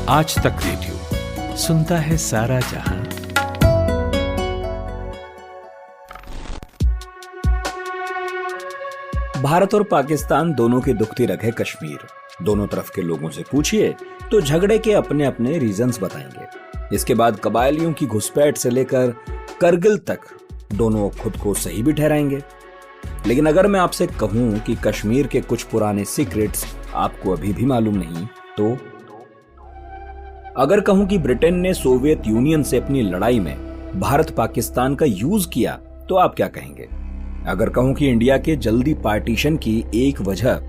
आज तक रेडियो सुनता है सारा जहां। भारत और पाकिस्तान दोनों की दुखती रग है कश्मीर। दोनों तरफ के लोगों से पूछिए तो झगड़े के अपने अपने रीजंस बताएंगे। इसके बाद कबायलियों की घुसपैठ से लेकर करगिल तक दोनों खुद को सही भी ठहराएंगे। लेकिन अगर मैं आपसे कहूं कि कश्मीर के कुछ पुराने सीक्रेट्स आपको अभी भी मालूम नहीं, तो अगर कहूं कि ब्रिटेन ने सोवियत यूनियन से अपनी लड़ाई में भारत पाकिस्तान का यूज किया, तो आप क्या कहेंगे? अगर कहूं कि इंडिया के जल्दी पार्टीशन की एक वजह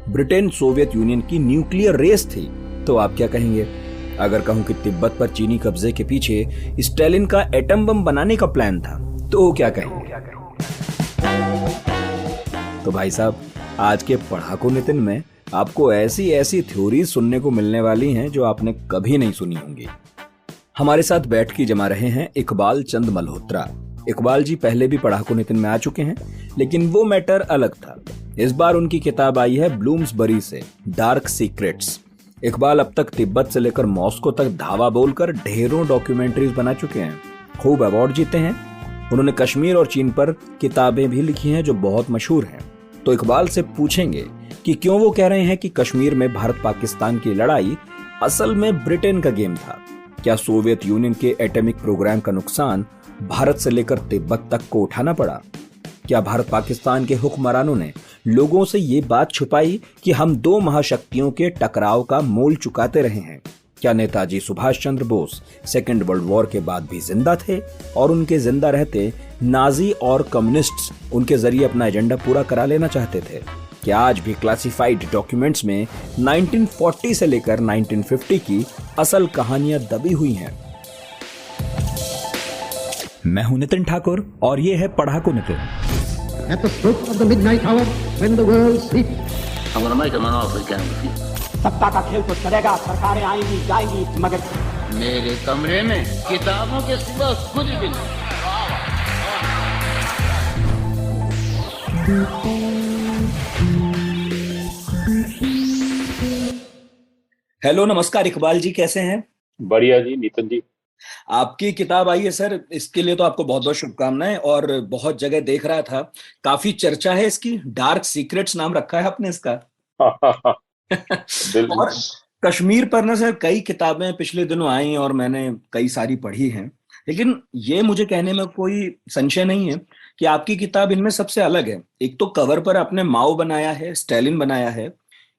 ब्रिटेन सोवियत यूनियन की न्यूक्लियर रेस थी, तो आप क्या कहेंगे? अगर कहूं कि तिब्बत पर चीनी कब्जे के पीछे स्टालिन का एटम बम बनाने का प्लान था, तो क्या कहेंगे? तो भाई साहब, आज के पढ़ाकू नितिन में आपको ऐसी ऐसी थ्योरीज सुनने को मिलने वाली हैं जो आपने कभी नहीं सुनी होंगी। हमारे साथ बैठ के जमा रहे हैं इकबाल चंद मल्होत्रा। इकबाल जी पहले भी पढ़ाकू नितिन में आ चुके हैं, लेकिन वो मैटर अलग था। इस बार उनकी किताब आई है ब्लूम्सबरी से, डार्क सीक्रेट्स। इकबाल अब तक तिब्बत से लेकर मॉस्को तक धावा बोलकर ढेरों डॉक्यूमेंट्रीज बना चुके हैं, खूब अवार्ड जीते हैं। उन्होंने कश्मीर और चीन पर किताबें भी लिखी हैं जो बहुत मशहूर हैं। तो इकबाल से पूछेंगे कि क्यों वो कह रहे हैं कि कश्मीर में भारत पाकिस्तान की लड़ाई असल में ब्रिटेन का गेम था। क्या सोवियत यूनियन के एटॉमिक प्रोग्राम का नुकसान भारत से लेकर तिब्बत तक को उठाना पड़ा? क्या भारत पाकिस्तान के हुक्मरानों ने लोगों से ये बात छुपाई कि हम दो महाशक्तियों के टकराव का मोल चुकाते रहे हैं? क्या Netaji Subhash Chandra Bose second world war के बाद भी जिंदा थे और उनके जिंदा रहते नाजी और कम्युनिस्ट्स उनके जरिए अपना एजेंडा पूरा करा लेना चाहते थे? क्या आज भी क्लासिफाइड डॉक्यूमेंट्स में 1940 से लेकर 1950 की असल कहानियां दबी हुई हैं? मैं हूं नितिन ठाकुर और ये है पढ़ाकू Nitin. At the stroke of the midnight hour, when the world sleeps, I'm gonna make him an offer again with you. सत्ता का खेल तो चलेगा, सरकारें आएंगी जाएंगी, मगर मेरे कमरे में किताबों के सिवा कुछ भी नहीं। हेलो, नमस्कार इकबाल जी, कैसे हैं? बढ़िया जी नितिन जी। आपकी किताब आई है सर, इसके लिए तो आपको बहुत बहुत शुभकामनाएं। और बहुत जगह देख रहा था, काफी चर्चा है इसकी। डार्क सीक्रेट्स नाम रखा है आपने इसका। और कश्मीर पर ना सर कई किताबें पिछले दिनों आई और मैंने कई सारी पढ़ी हैं, लेकिन ये मुझे कहने में कोई संशय नहीं है कि आपकी किताब इनमें सबसे अलग है। एक तो कवर पर आपने माओ बनाया है, स्टालिन बनाया है,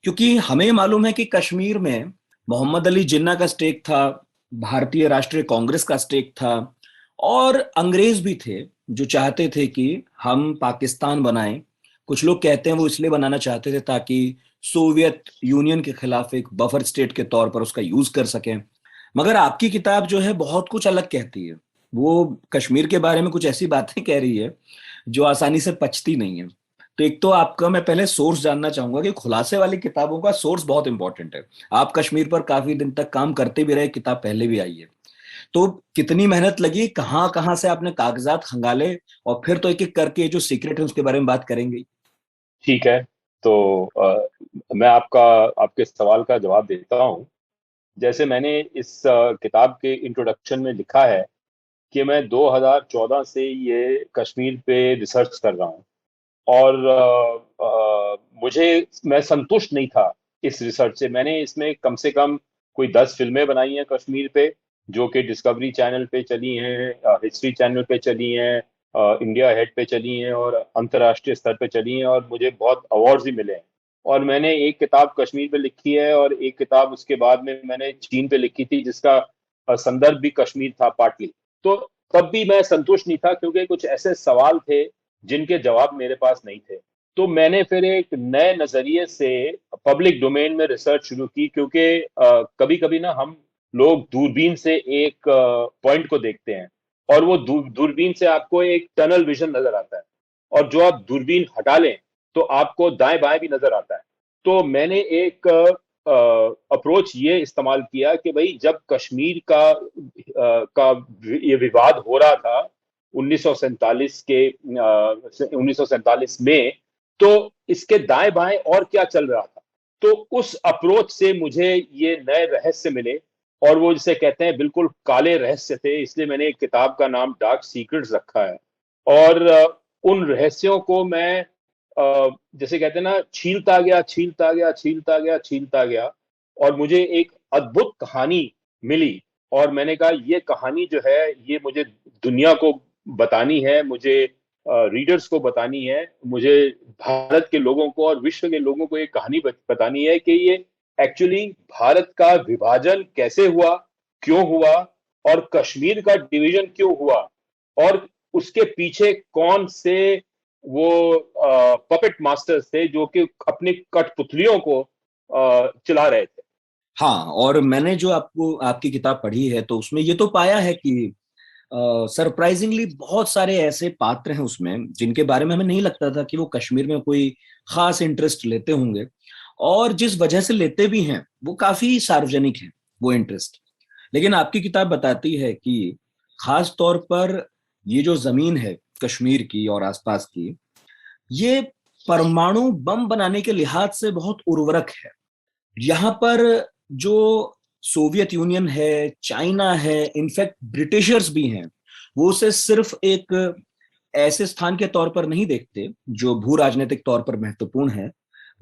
क्योंकि हमें मालूम है कि कश्मीर में मोहम्मद अली जिन्ना का स्टेक था, भारतीय राष्ट्रीय कांग्रेस का स्टेक था, और अंग्रेज भी थे जो चाहते थे कि हम पाकिस्तान बनाएं। कुछ लोग कहते हैं वो इसलिए बनाना चाहते थे ताकि सोवियत यूनियन के खिलाफ एक बफर स्टेट के तौर पर उसका यूज कर सकें। मगर आपकी किताब जो है बहुत कुछ अलग कहती है। वो कश्मीर के बारे में कुछ ऐसी बातें कह रही है जो आसानी से पचती नहीं है। तो एक तो आपका मैं पहले सोर्स जानना चाहूंगा कि खुलासे वाली किताबों का सोर्स बहुत इंपॉर्टेंट है। आप कश्मीर पर काफी दिन तक काम करते भी रहे, किताब पहले भी आई है, तो कितनी मेहनत लगी, कहाँ कहाँ से आपने कागजात खंगाले, और फिर तो एक एक करके जो सीक्रेट है उसके बारे में बात करेंगे। ठीक है, तो मैं आपके सवाल का जवाब देता हूँ। जैसे मैंने इस किताब के इंट्रोडक्शन में लिखा है कि मैं 2014 से ये कश्मीर पे रिसर्च कर रहा हूँ और मैं संतुष्ट नहीं था इस रिसर्च से। मैंने इसमें कम से कम कोई 10 फिल्में बनाई हैं कश्मीर पे, जो कि डिस्कवरी चैनल पे चली हैं, हिस्ट्री चैनल पे चली हैं, इंडिया हेड पे चली हैं और अंतर्राष्ट्रीय स्तर पे चली हैं, और मुझे बहुत अवार्ड्स भी मिले हैं। और मैंने एक किताब कश्मीर पे लिखी है और एक किताब उसके बाद में मैंने चीन पे लिखी थी जिसका संदर्भ भी कश्मीर था पार्टली। तो तब भी मैं संतुष्ट नहीं था क्योंकि कुछ ऐसे सवाल थे जिनके जवाब मेरे पास नहीं थे। तो मैंने फिर एक नए नजरिए से पब्लिक डोमेन में रिसर्च शुरू की, क्योंकि कभी कभी ना हम लोग दूरबीन से एक पॉइंट को देखते हैं और वो दूरबीन से आपको एक टनल विजन नजर आता है, और जो आप दूरबीन हटा लें तो आपको दाएं बाएं भी नजर आता है। तो मैंने एक अप्रोच ये इस्तेमाल किया कि भाई जब कश्मीर का ये विवाद हो रहा था 1947 में, तो इसके दाएं बाएं और क्या चल रहा था। तो उस अप्रोच से मुझे ये नए रहस्य मिले और वो जिसे कहते हैं बिल्कुल काले रहस्य थे, इसलिए मैंने एक किताब का नाम डार्क सीक्रेट्स रखा है। और उन रहस्यों को मैं जैसे कहते हैं ना, छीलता गया छीलता गया छीलता गया छीलता गया, और मुझे एक अद्भुत कहानी मिली। और मैंने कहा ये कहानी जो है ये मुझे दुनिया को बतानी है, मुझे रीडर्स को बतानी है, मुझे भारत के लोगों को और विश्व के लोगों को ये कहानी बतानी है कि ये एक्चुअली भारत का विभाजन कैसे हुआ, क्यों हुआ, और कश्मीर का डिवीजन क्यों हुआ, और उसके पीछे कौन से वो पपेट मास्टर्स थे जो कि अपनी कठपुतलियों को चला रहे थे। हाँ, और मैंने जो आपको आपकी किताब पढ़ी है तो उसमें ये तो पाया है कि सरप्राइजिंगली बहुत सारे ऐसे पात्र हैं उसमें जिनके बारे में हमें नहीं लगता था कि वो कश्मीर में कोई खास इंटरेस्ट लेते होंगे, और जिस वजह से लेते भी हैं वो काफी सार्वजनिक है वो इंटरेस्ट। लेकिन आपकी किताब बताती है कि खास तौर पर ये जो जमीन है कश्मीर की और आसपास की, ये परमाणु बम बनाने के लिहाज से बहुत उर्वरक है। यहाँ पर जो सोवियत यूनियन है, चाइना है, इनफैक्ट ब्रिटिशर्स भी हैं, वो उसे सिर्फ एक ऐसे स्थान के तौर पर नहीं देखते जो भू राजनीतिक तौर पर महत्वपूर्ण है,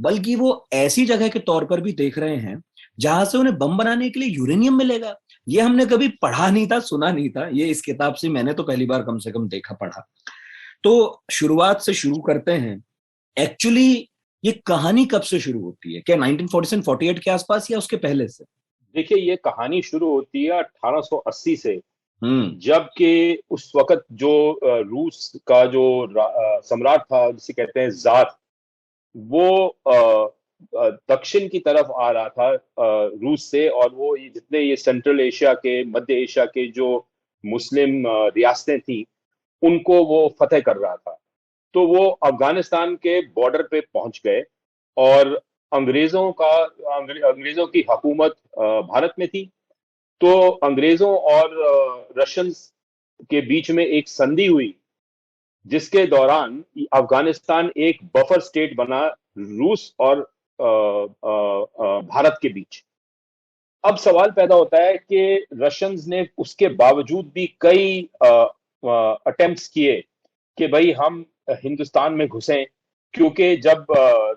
बल्कि वो ऐसी जगह के तौर पर भी देख रहे हैं जहां से उन्हें बम बनाने के लिए यूरेनियम मिलेगा। ये हमने कभी पढ़ा नहीं था, सुना नहीं था, ये इस किताब से मैंने तो पहली बार कम से कम देखा पढ़ा। तो शुरुआत से शुरू करते हैं। एक्चुअली ये कहानी कब से शुरू होती है? क्या 1947-48 के आसपास या उसके पहले से? देखिए, ये कहानी शुरू होती है 1880 से, हम्म। जबकि उस वक्त जो रूस का जो सम्राट था, जिसे कहते हैं जार, वो दक्षिण की तरफ आ रहा था रूस से, और वो जितने ये सेंट्रल एशिया के, मध्य एशिया के जो मुस्लिम रियासतें थी, उनको वो फतेह कर रहा था। तो वो अफगानिस्तान के बॉर्डर पे पहुंच गए, और अंग्रेजों की हुकूमत भारत में थी। तो अंग्रेजों और रशियंस के बीच में एक संधि हुई, जिसके दौरान अफगानिस्तान एक बफर स्टेट बना रूस और भारत के बीच। अब सवाल पैदा होता है कि रशियंस ने उसके बावजूद भी कई अटेम्प्ट्स किए कि भाई हम हिंदुस्तान में घुसें, क्योंकि जब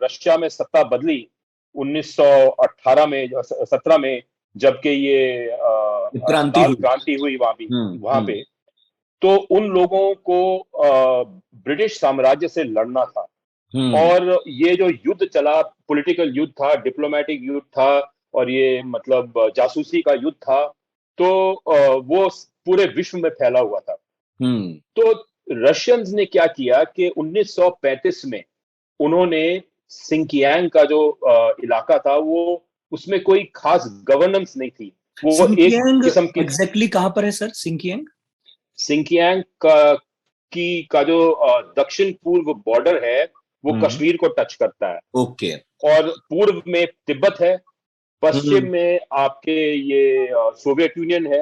रशिया में सत्ता बदली 1918 में 17 में, जबकि ये क्रांति लाल हुई। क्रांति हुई वहां हम्म। पे, तो उन लोगों को ब्रिटिश साम्राज्य से लड़ना था। हम्म। और ये जो युद्ध चला, पॉलिटिकल युद्ध था, डिप्लोमेटिक युद्ध था, और ये मतलब जासूसी का युद्ध था, तो वो पूरे विश्व में फैला हुआ था। हम्म। तो रशियंस ने क्या किया कि 1935 में उन्होंने सिंकियांग का जो इलाका था, वो उसमें कोई खास गवर्नेंस नहीं थी, वो एक सिंकियांग किस्म की एग्जैक्टली कहाँ पर है सर, सिंकियांग? सिंकियांग का जो दक्षिण पूर्व बॉर्डर है, वो कश्मीर को टच करता है। ओके। और पूर्व में तिब्बत है, पश्चिम हम्म। में आपके ये सोवियत यूनियन है,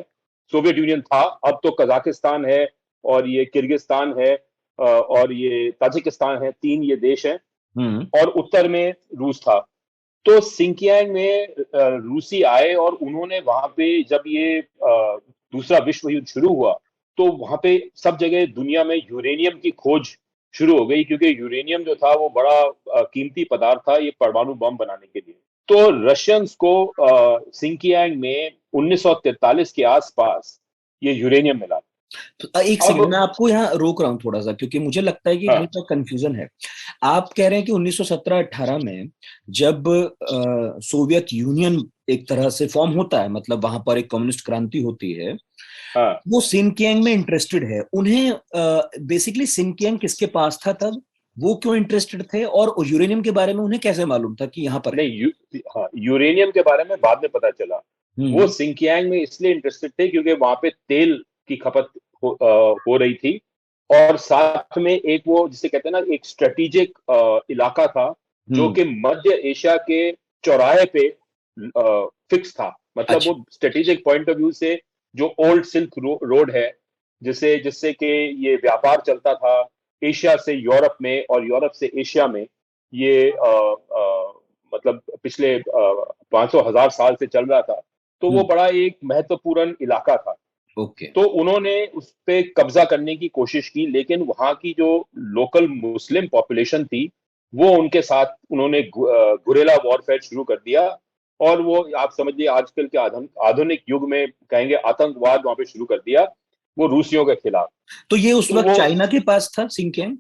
सोवियत यूनियन था, अब तो कजाकिस्तान है, और ये किर्गिस्तान है, और ये ताजिकिस्तान है, 3 ये देश हैं। हम्म। और उत्तर में रूस था। तो सिंकियांग में रूसी आए, और उन्होंने वहां पे जब ये दूसरा विश्व युद्ध शुरू हुआ, तो वहां पे सब जगह दुनिया में यूरेनियम की खोज शुरू हो गई, क्योंकि यूरेनियम जो था वो बड़ा कीमती पदार्थ था ये परमाणु बम बनाने के लिए। तो रशियंस को सिंकियांग में 1943 के आसपास ये यूरेनियम मिला। तो एक सेकंड, अब मैं आपको यहाँ रोक रहा हूँ थोड़ा सा, क्योंकि मुझे लगता है कि हाँ, कहीं पर कंफ्यूजन है। आप कह रहे हैं कि 1917-18 में जब सोवियत यूनियन एक तरह से फॉर्म होता है, मतलब वहां पर एक कम्युनिस्ट क्रांति होती है, हाँ, वो सिनकियांग में इंटरेस्टेड है। उन्हें बेसिकली सिनकियांग किसके पास था तब? वो क्यों इंटरेस्टेड थे, और यूरेनियम के बारे में उन्हें कैसे मालूम था कि यहाँ पर है? नहीं, हाँ, यूरेनियम के बारे में बाद में पता चला। वो हम्म। सिंकियांग में इसलिए इंटरेस्टेड थे क्योंकि वहां पे तेल की खपत हो रही थी, और साथ में एक वो जिसे कहते हैं ना, एक स्ट्रेटेजिक इलाका था जो कि मध्य एशिया के चौराहे पे फिक्स था। मतलब अच्छा। वो स्ट्रेटेजिक पॉइंट ऑफ व्यू से जो ओल्ड सिल्क रोड है, जिससे जिससे कि ये व्यापार चलता था एशिया से यूरोप में और यूरोप से एशिया में, ये मतलब पिछले 500 हजार साल से चल रहा था। तो वो बड़ा एक महत्वपूर्ण इलाका था। ओके। तो उन्होंने उस पे कब्जा करने की कोशिश की, लेकिन वहां की जो लोकल मुस्लिम पॉपुलेशन थी वो उनके साथ उन्होंने गुरेला वॉरफेयर शुरू कर दिया। और वो आप समझिए आजकल के आधुनिक युग में कहेंगे आतंकवाद वहां पे शुरू कर दिया, वो रूसियों के खिलाफ। तो ये उस तो वक्त वो चाइना के पास था सिंकियांग?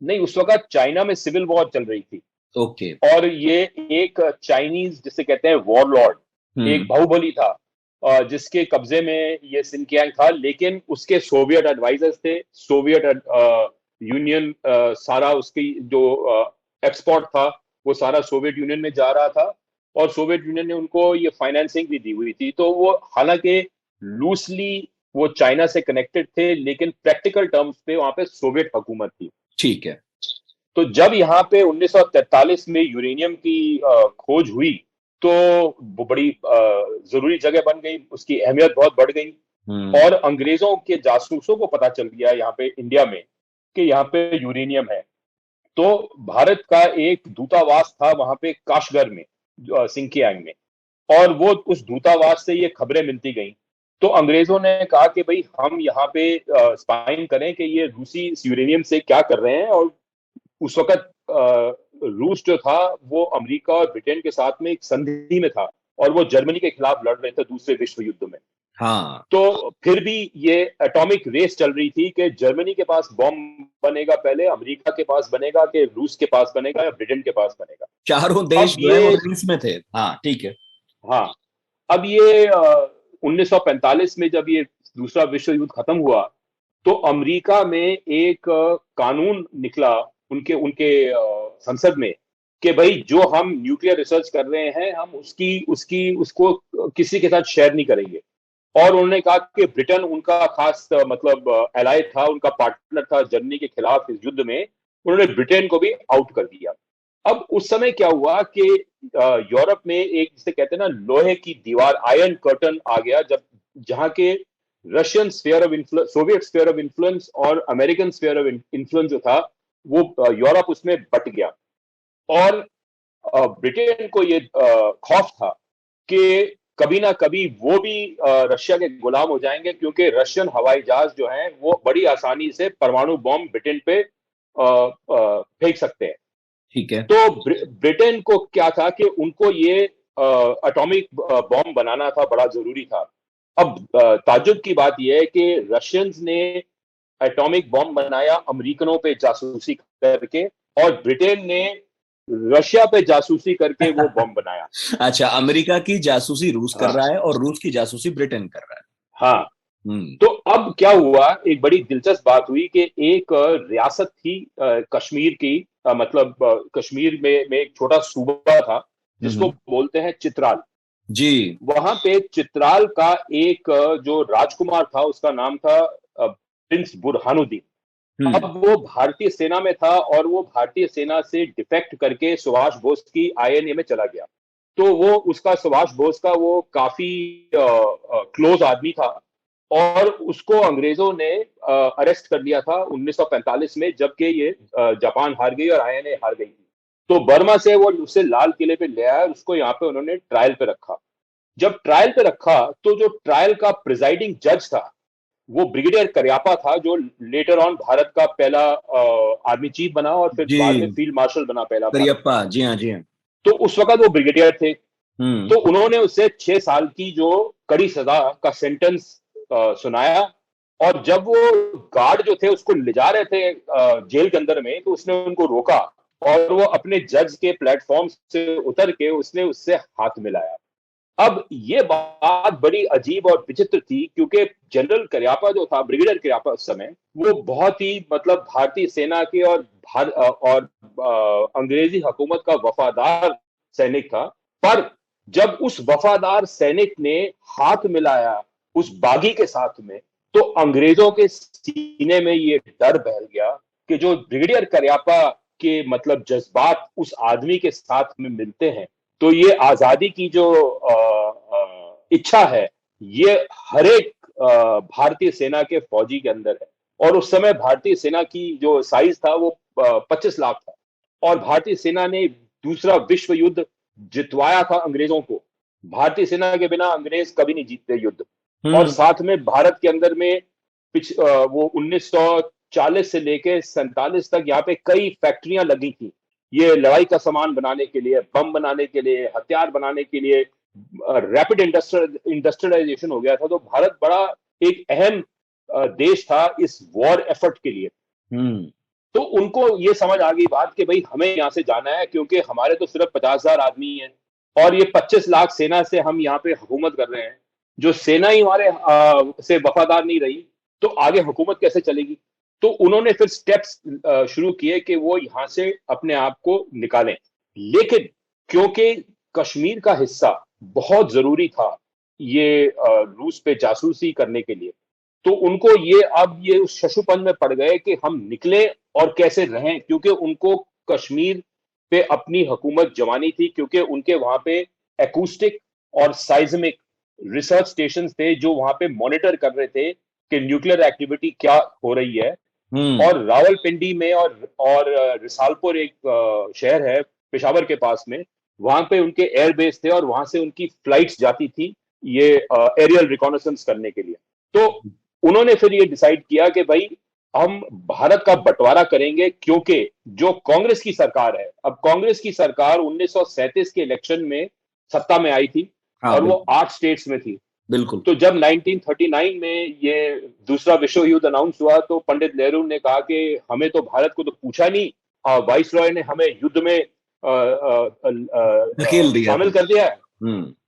नहीं, उस वक्त चाइना में सिविल वॉर चल रही थी। ओके। और ये एक चाइनीज जिसे कहते हैं वॉरलॉर्ड, एक बाहुबली था जिसके कब्जे में ये सिंकियांग था। लेकिन उसके सोवियत एडवाइजर्स थे, सोवियत यूनियन, सारा उसकी जो एक्सपोर्ट था वो सारा सोवियत यूनियन में जा रहा था। और सोवियत यूनियन ने उनको ये फाइनेंसिंग भी दी हुई थी। तो वो हालांकि लूसली वो चाइना से कनेक्टेड थे, लेकिन प्रैक्टिकल टर्म्स पे वहां पे सोवियत हुकूमत थी। ठीक है। तो जब यहाँ पे 1943 में यूरेनियम की खोज हुई तो वो बड़ी जरूरी जगह बन गई, उसकी अहमियत बहुत बढ़ गई। और अंग्रेजों के जासूसों को पता चल गया यहाँ पे इंडिया में कि यहाँ पे यूरेनियम है। तो भारत का एक दूतावास था वहां पे काशगर में, सिंकियांग में। और वो उस दूतावास से ये खबरें मिलती गई। तो अंग्रेजों ने कहा कि भाई हम यहाँ पे स्पाइंग करें कि ये रूसी इस यूरेनियम से क्या कर रहे हैं। और उस वक्त रूस जो था वो अमेरिका और ब्रिटेन के साथ में एक संधि में था, और वो जर्मनी के खिलाफ लड़ रहे थे दूसरे विश्व युद्ध में। हाँ। तो फिर भी ये एटॉमिक रेस चल रही थी कि जर्मनी के पास बॉम्ब बनेगा पहले, अमेरिका के पास बनेगा, कि रूस के पास बनेगा या ब्रिटेन के पास बनेगा। चारों अब देश जो है वो ये रेस में थे। हाँ ठीक है। हाँ, अब ये 1945 में जब ये दूसरा विश्व युद्ध खत्म हुआ तो अमेरिका में एक कानून निकला उनके उनके संसद में कि भाई जो हम न्यूक्लियर रिसर्च कर रहे हैं हम उसकी उसकी उसको किसी के साथ शेयर नहीं करेंगे। और उन्होंने कहा कि ब्रिटेन उनका खास मतलब एलाय था, उनका पार्टनर था जर्मनी के खिलाफ इस युद्ध में। उन्होंने ब्रिटेन को भी आउट कर दिया। अब उस समय क्या हुआ कि यूरोप में एक जिसे कहते हैं ना लोहे की दीवार, आयरन कर्टन आ गया, जब जहां के Russian sphere of influence, Soviet sphere of influence और अमेरिकन स्फीयर ऑफ इन्फ्लुएंस जो था वो यूरोप उसमें बट गया। और ब्रिटेन को ये खौफ था कि कभी ना कभी वो भी रशिया के गुलाम हो जाएंगे, क्योंकि रशियन हवाई जहाज जो हैं वो बड़ी आसानी से परमाणु बॉम्ब ब्रिटेन पे फेंक सकते हैं। ठीक है। तो ब्रिटेन को क्या था कि उनको ये एटॉमिक बॉम्ब बनाना था, बड़ा जरूरी था। अब ताज्जुब की बात यह है कि रशियंस ने एटॉमिक बॉम्ब बनाया अमेरिकनों पे जासूसी करके, और ब्रिटेन ने रशिया पे जासूसी करके वो बॉम्ब बनाया। अच्छा, अमेरिका की जासूसी रूस कर हाँ रहा है और रूस की जासूसी ब्रिटेन कर रहा है। हाँ। तो अब क्या हुआ, एक बड़ी दिलचस्प बात हुई कि एक रियासत थी कश्मीर की, मतलब कश्मीर में एक छोटा सूबा था जिसको बोलते हैं चित्राल जी। वहां पे चित्राल का एक जो राजकुमार था उसका नाम था प्रिंस बुरहानुद्दीन। अब वो भारतीय सेना में था और वो भारतीय सेना से डिफेक्ट करके सुभाष बोस की आईएनए में चला गया। तो वो उसका सुभाष बोस का वो काफी क्लोज आदमी था, और उसको अंग्रेजों ने अरेस्ट कर लिया था 1945 में, जबकि ये जापान हार गई और आईएनए हार गई थी। तो बर्मा से वो उसे लाल किले पे ले आया, उसको यहाँ पे उन्होंने ट्रायल पे रखा। जब ट्रायल पे रखा तो जो ट्रायल का प्रिजाइडिंग जज था वो ब्रिगेडियर करियप्पा था, जो लेटर ऑन भारत का पहला आर्मी चीफ बना और फिर बाद में फील्ड मार्शल बना पहला करियप्पा। जी हाँ, जी हाँ। तो उस वक्त वो ब्रिगेडियर थे। तो उन्होंने उसे 6 साल की जो कड़ी सजा का सेंटेंस सुनाया। और जब वो गार्ड जो थे उसको ले जा रहे थे जेल के अंदर में, तो उसने उनको रोका और वो अपने जज के प्लेटफॉर्म से उतर के उसने उससे हाथ मिलाया। अब ये बात बड़ी अजीब और विचित्र थी, क्योंकि जनरल करियप्पा जो था, ब्रिगेडियर करियप्पा उस समय, वो बहुत ही मतलब भारतीय सेना के और अंग्रेजी हुकूमत का वफादार सैनिक था। पर जब उस वफादार सैनिक ने हाथ मिलाया उस बागी के साथ में, तो अंग्रेजों के सीने में ये डर बहल गया कि जो ब्रिगेडियर करियप्पा के मतलब जज्बात उस आदमी के साथ में मिलते हैं, तो ये आजादी की जो इच्छा है ये हर एक भारतीय सेना के फौजी के अंदर है। और उस समय भारतीय सेना की जो साइज था वो 25 लाख था, और भारतीय सेना ने दूसरा विश्व युद्ध जितवाया था अंग्रेजों को। भारतीय सेना के बिना अंग्रेज कभी नहीं जीतते युद्ध। हम्म। और साथ में भारत के अंदर में वो 1940 से लेके 47 तक यहाँ पे कई फैक्ट्रियां लगी थी, ये लड़ाई का सामान बनाने के लिए, बम बनाने के लिए, हथियार बनाने के लिए। रैपिड इंडस्ट्रियलाइजेशन हो गया था, तो भारत बड़ा एक अहम देश था इस वॉर एफर्ट के लिए। हम्म। तो उनको ये समझ आ गई बात कि भाई हमें यहाँ से जाना है, क्योंकि हमारे तो सिर्फ 50,000 आदमी हैं और ये 25 लाख सेना से हम यहाँ पे हुकूमत कर रहे हैं। जो सेना ही हमारे से वफादार नहीं रही तो आगे हुकूमत कैसे चलेगी। तो उन्होंने फिर स्टेप्स शुरू किए कि वो यहाँ से अपने आप को निकालें। लेकिन क्योंकि कश्मीर का हिस्सा बहुत जरूरी था ये रूस पे जासूसी करने के लिए, तो उनको ये उस शशुपन में पड़ गए कि हम निकले और कैसे रहें, क्योंकि उनको कश्मीर पे अपनी हुकूमत जमानी थी, क्योंकि उनके वहां पे एकूस्टिक और साइज्मिक रिसर्च स्टेशन थे जो वहां पे मॉनिटर कर रहे थे कि न्यूक्लियर एक्टिविटी क्या हो रही है। और रावलपिंडी में और रिसालपुर एक शहर है पेशावर के पास में, वहां पे उनके एयरबेस थे और वहां से उनकी फ्लाइट्स जाती थी ये एरियल रिकॉनेसेंस करने के लिए। तो उन्होंने फिर ये डिसाइड किया कि भाई हम भारत का बंटवारा करेंगे, क्योंकि जो कांग्रेस की सरकार है, अब कांग्रेस की सरकार 1937 के इलेक्शन में सत्ता में आई थी। हाँ, और वो 8 स्टेट्स में थी। बिल्कुल। तो जब 1939 में ये दूसरा विश्व युद्ध अनाउंस हुआ तो पंडित नेहरू ने कहा कि हमें तो भारत को तो पूछा नहीं, वाइस रॉय ने हमें युद्ध में धकेल दिया शामिल था। कर दिया है।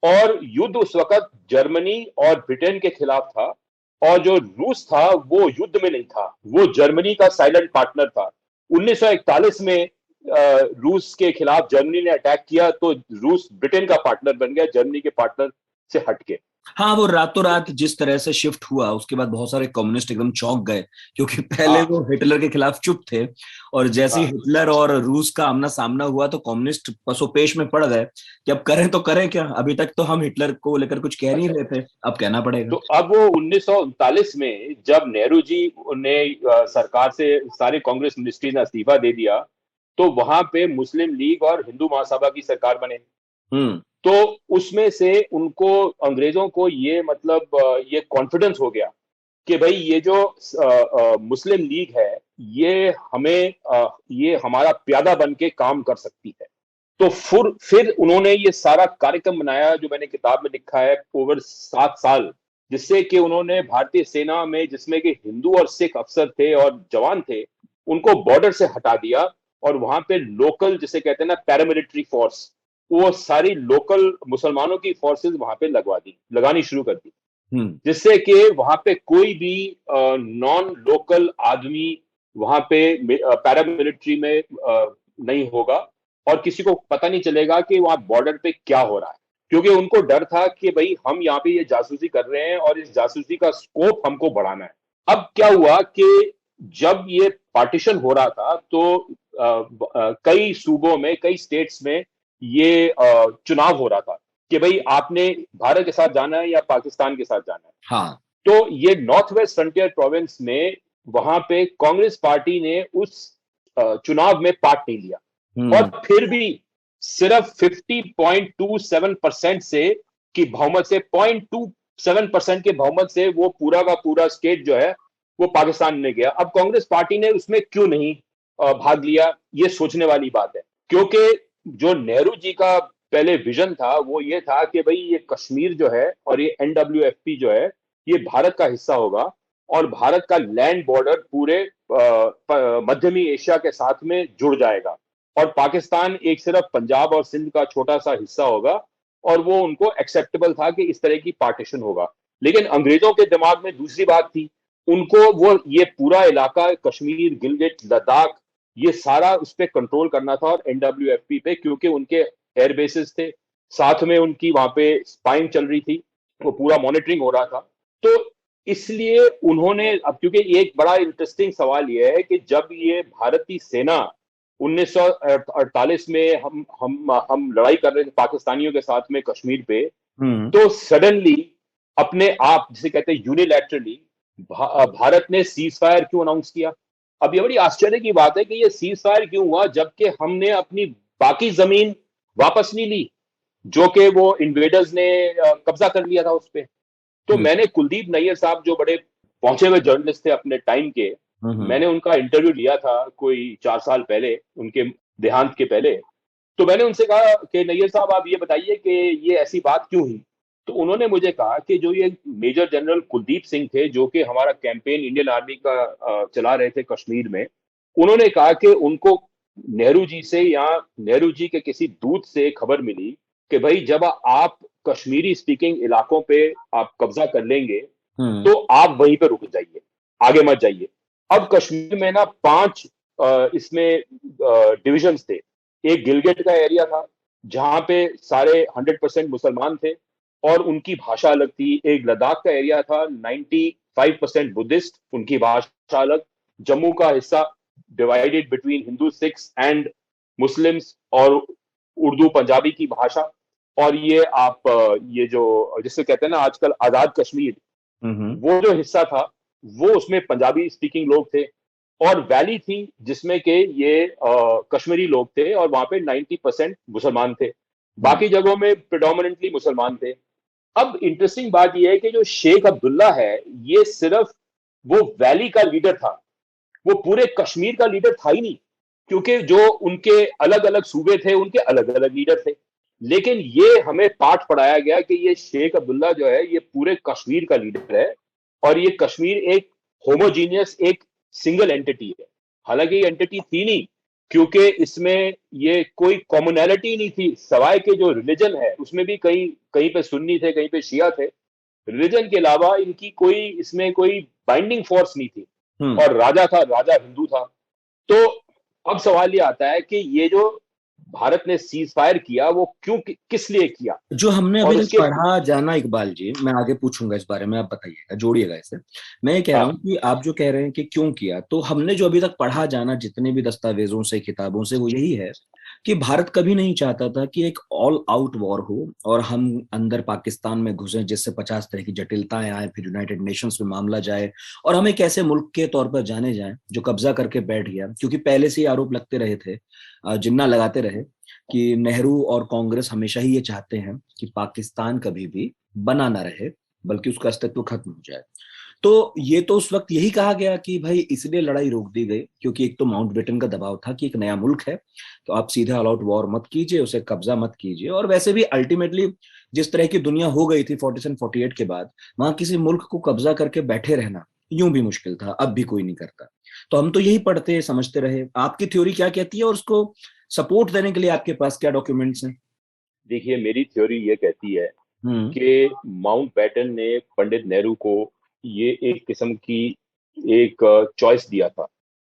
और युद्ध उस वक्त जर्मनी और ब्रिटेन के खिलाफ था, और जो रूस था वो युद्ध में नहीं था, वो जर्मनी का साइलेंट पार्टनर था। 1941 में रूस के खिलाफ जर्मनी ने अटैक किया तो रूस ब्रिटेन का पार्टनर बन गया, जर्मनी के पार्टनर से हटके। हाँ, वो रातों रात जिस तरह से शिफ्ट हुआ उसके बाद बहुत सारे कम्युनिस्ट एकदम चौंक गए, क्योंकि पहले वो हिटलर के खिलाफ चुप थे और जैसे ही हिटलर और रूस का आमना सामना हुआ तो कम्युनिस्ट पसोपेश में पड़ गए कि अब करें तो करें क्या, अभी तक तो हम हिटलर को लेकर कुछ कह नहीं रहे थे, अब कहना पड़ेगा। तो अब वो 1939 में जब नेहरू जी ने सरकार से सारे कांग्रेस मिनिस्ट्री ने इस्तीफा दे दिया, तो वहां पे मुस्लिम लीग और हिंदू महासभा की सरकार बने। तो उसमें से उनको अंग्रेजों को ये मतलब ये कॉन्फिडेंस हो गया कि भाई ये जो मुस्लिम लीग है ये हमें ये हमारा प्यादा बन के काम कर सकती है। तो फिर उन्होंने ये सारा कार्यक्रम बनाया जो मैंने किताब में लिखा है ओवर 7 साल, जिससे कि उन्होंने भारतीय सेना में जिसमें कि हिंदू और सिख अफसर थे और जवान थे उनको बॉर्डर से हटा दिया और वहां पे लोकल जिसे कहते हैं ना पैरामिलिट्री फोर्स, वो सारी लोकल मुसलमानों की फोर्सेस वहां पे लगानी शुरू कर दी, जिससे कि वहां पे कोई भी नॉन लोकल आदमी वहां पे पैरामिलिट्री में नहीं होगा और किसी को पता नहीं चलेगा कि वहां बॉर्डर पे क्या हो रहा है, क्योंकि उनको डर था कि भाई हम यहाँ पे ये जासूसी कर रहे हैं और इस जासूसी का स्कोप हमको बढ़ाना है। अब क्या हुआ कि जब ये पार्टीशन हो रहा था तो कई सूबों में कई स्टेट्स में ये चुनाव हो रहा था कि भाई आपने भारत के साथ जाना है या पाकिस्तान के साथ जाना है। हाँ। तो ये नॉर्थ वेस्ट फ्रंटियर प्रोविंस में वहां पे कांग्रेस पार्टी ने उस चुनाव में पार्ट नहीं लिया और फिर भी सिर्फ 50.27% से की बहुमत से 0.27% के बहुमत से वो पूरा का पूरा स्टेट जो है वो पाकिस्तान में गया। अब कांग्रेस पार्टी ने उसमें क्यों नहीं भाग लिया, ये सोचने वाली बात है, क्योंकि जो नेहरू जी का पहले विजन था वो ये था कि भाई ये कश्मीर जो है और ये NWFP जो है ये भारत का हिस्सा होगा और भारत का लैंड बॉर्डर पूरे मध्यमी एशिया के साथ में जुड़ जाएगा और पाकिस्तान एक सिर्फ पंजाब और सिंध का छोटा सा हिस्सा होगा और वो उनको एक्सेप्टेबल था कि इस तरह की पार्टीशन होगा। लेकिन अंग्रेजों के दिमाग में दूसरी बात थी, उनको वो ये पूरा इलाका कश्मीर, गिलगिट, लद्दाख ये सारा उस पर कंट्रोल करना था और NWFP पे, क्योंकि उनके एयर बेसिस थे, साथ में उनकी वहां पे स्पाइंग चल रही थी, वो पूरा मॉनिटरिंग हो रहा था। तो इसलिए उन्होंने अब क्योंकि एक बड़ा इंटरेस्टिंग सवाल यह है कि जब ये भारतीय सेना 1948 में हम लड़ाई कर रहे थे पाकिस्तानियों के साथ में कश्मीर पे, तो सडनली अपने आप जिसे कहते हैं यूनिलैटरली भारत ने सीज फायर क्यों अनाउंस किया। अब ये बड़ी आश्चर्य की बात है कि ये सीज फायर क्यों हुआ जबकि हमने अपनी बाकी जमीन वापस नहीं ली। जो कि वो इन्वेडर्स ने कब्जा कर लिया था उस पे। तो मैंने कुलदीप नैयर साहब जो बड़े पहुंचे हुए जर्नलिस्ट थे अपने टाइम के, मैंने उनका इंटरव्यू लिया था कोई 4 साल पहले, उनके देहांत के पहले। तो मैंने उनसे कहा कि नैयर साहब आप ये बताइए कि ये ऐसी बात क्यों हुई। तो उन्होंने मुझे कहा कि जो ये मेजर जनरल कुलदीप सिंह थे, जो कि हमारा कैंपेन इंडियन आर्मी का चला रहे थे कश्मीर में, उन्होंने कहा कि उनको नेहरू जी से या नेहरू जी के किसी दूत से खबर मिली कि भाई जब आप कश्मीरी स्पीकिंग इलाकों पे आप कब्जा कर लेंगे तो आप वहीं पे रुक जाइए, आगे मत जाइए। अब कश्मीर में ना 5 इसमें डिविजन्स थे। एक गिलगिट का एरिया था जहां पे सारे 100% मुसलमान थे और उनकी भाषा अलग थी। एक लद्दाख का एरिया था 95% बुद्धिस्ट, उनकी भाषा अलग। जम्मू का हिस्सा divided between Hindu, Sikhs and Muslims और उर्दू पंजाबी की भाषा। और ये आप ये जो जिसे कहते हैं ना आजकल आजाद कश्मीर, वो जो हिस्सा था वो उसमें पंजाबी स्पीकिंग लोग थे। और वैली थी जिसमें के ये कश्मीरी लोग थे और वहां पे 90% मुसलमान थे। बाकी जगहों में प्रेडोमिनेंटली मुसलमान थे। अब इंटरेस्टिंग बात यह है कि जो शेख अब्दुल्ला है, ये सिर्फ वो वैली का लीडर था, वो पूरे कश्मीर का लीडर था ही नहीं, क्योंकि जो उनके अलग अलग सूबे थे उनके अलग अलग लीडर थे। लेकिन ये हमें पाठ पढ़ाया गया कि ये शेख अब्दुल्ला जो है ये पूरे कश्मीर का लीडर है और ये कश्मीर एक होमोजीनियस, एक सिंगल एंटिटी है। हालांकि ये एंटिटी थी नहीं, क्योंकि इसमें ये कोई कॉमनैलिटी नहीं थी, सवाए के जो रिलीजन है उसमें भी कहीं कहीं पे सुन्नी थे, कहीं पे शिया थे। रिलीजन के अलावा इनकी कोई इसमें कोई बाइंडिंग फोर्स नहीं थी। और राजा था, राजा हिंदू था। तो अब सवाल ये आता है कि ये जो भारत ने सीज फायर किया वो क्यों, किस लिए किया। जो हमने और अभी तक उसके पढ़ा जाना, इकबाल जी मैं आगे पूछूंगा इस बारे में, आप बताइएगा, जोड़िएगा इसे। मैं ये कह रहा हूँ कि आप जो कह रहे हैं कि क्यों किया, तो हमने जो अभी तक पढ़ा जाना जितने भी दस्तावेजों से, किताबों से, वो यही है कि भारत कभी नहीं चाहता था कि एक ऑल आउट वॉर हो और हम अंदर पाकिस्तान में घुसे, जिससे 50 तरह की जटिलताएं आए, फिर यूनाइटेड नेशंस में मामला जाए और हम एक ऐसे मुल्क के तौर पर जाने जाएं जो कब्जा करके बैठ गया। क्योंकि पहले से ही आरोप लगते रहे थे, जिन्ना लगाते रहे कि नेहरू और कांग्रेस हमेशा ही ये चाहते हैं कि पाकिस्तान कभी भी बना ना रहे, बल्कि उसका अस्तित्व खत्म हो जाए। तो ये तो उस वक्त यही कहा गया कि भाई इसलिए लड़ाई रोक दी गई क्योंकि एक तो माउंटबेटन का दबाव था कि एक नया मुल्क है तो आप सीधे ऑल आउट वॉर मत कीजिए, उसे कब्जा मत कीजिए। और वैसे भी अल्टीमेटली जिस तरह की दुनिया हो गई थी 47 48 के बाद, वहां किसी मुल्क को कब्जा करके बैठे रहना यूं भी मुश्किल था, अब भी कोई नहीं करता। तो हम तो यही पढ़ते समझते रहे। आपकी थ्योरी क्या कहती है और उसको सपोर्ट देने के लिए आपके पास क्या डॉक्यूमेंट्स हैं? देखिए, मेरी थ्योरी ये कहती है हम्म। कि माउंटबेटन ने पंडित नेहरू को ये एक किस्म की एक चॉइस दिया था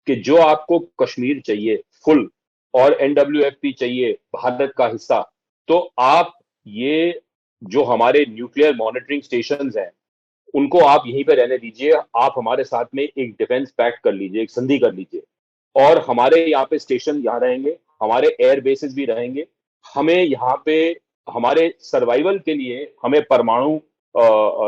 कि जो आपको कश्मीर चाहिए फुल और एनडब्ल्यूएफपी चाहिए भारत का हिस्सा, तो आप ये जो हमारे न्यूक्लियर मॉनिटरिंग स्टेशंस हैं उनको आप यहीं पे रहने दीजिए। आप हमारे साथ में एक डिफेंस पैक्ट कर लीजिए, एक संधि कर लीजिए, और हमारे यहाँ पे स्टेशन यहाँ रहेंगे, हमारे एयर बेसिस भी रहेंगे। हमें यहाँ पे हमारे सर्वाइवल के लिए हमें परमाणु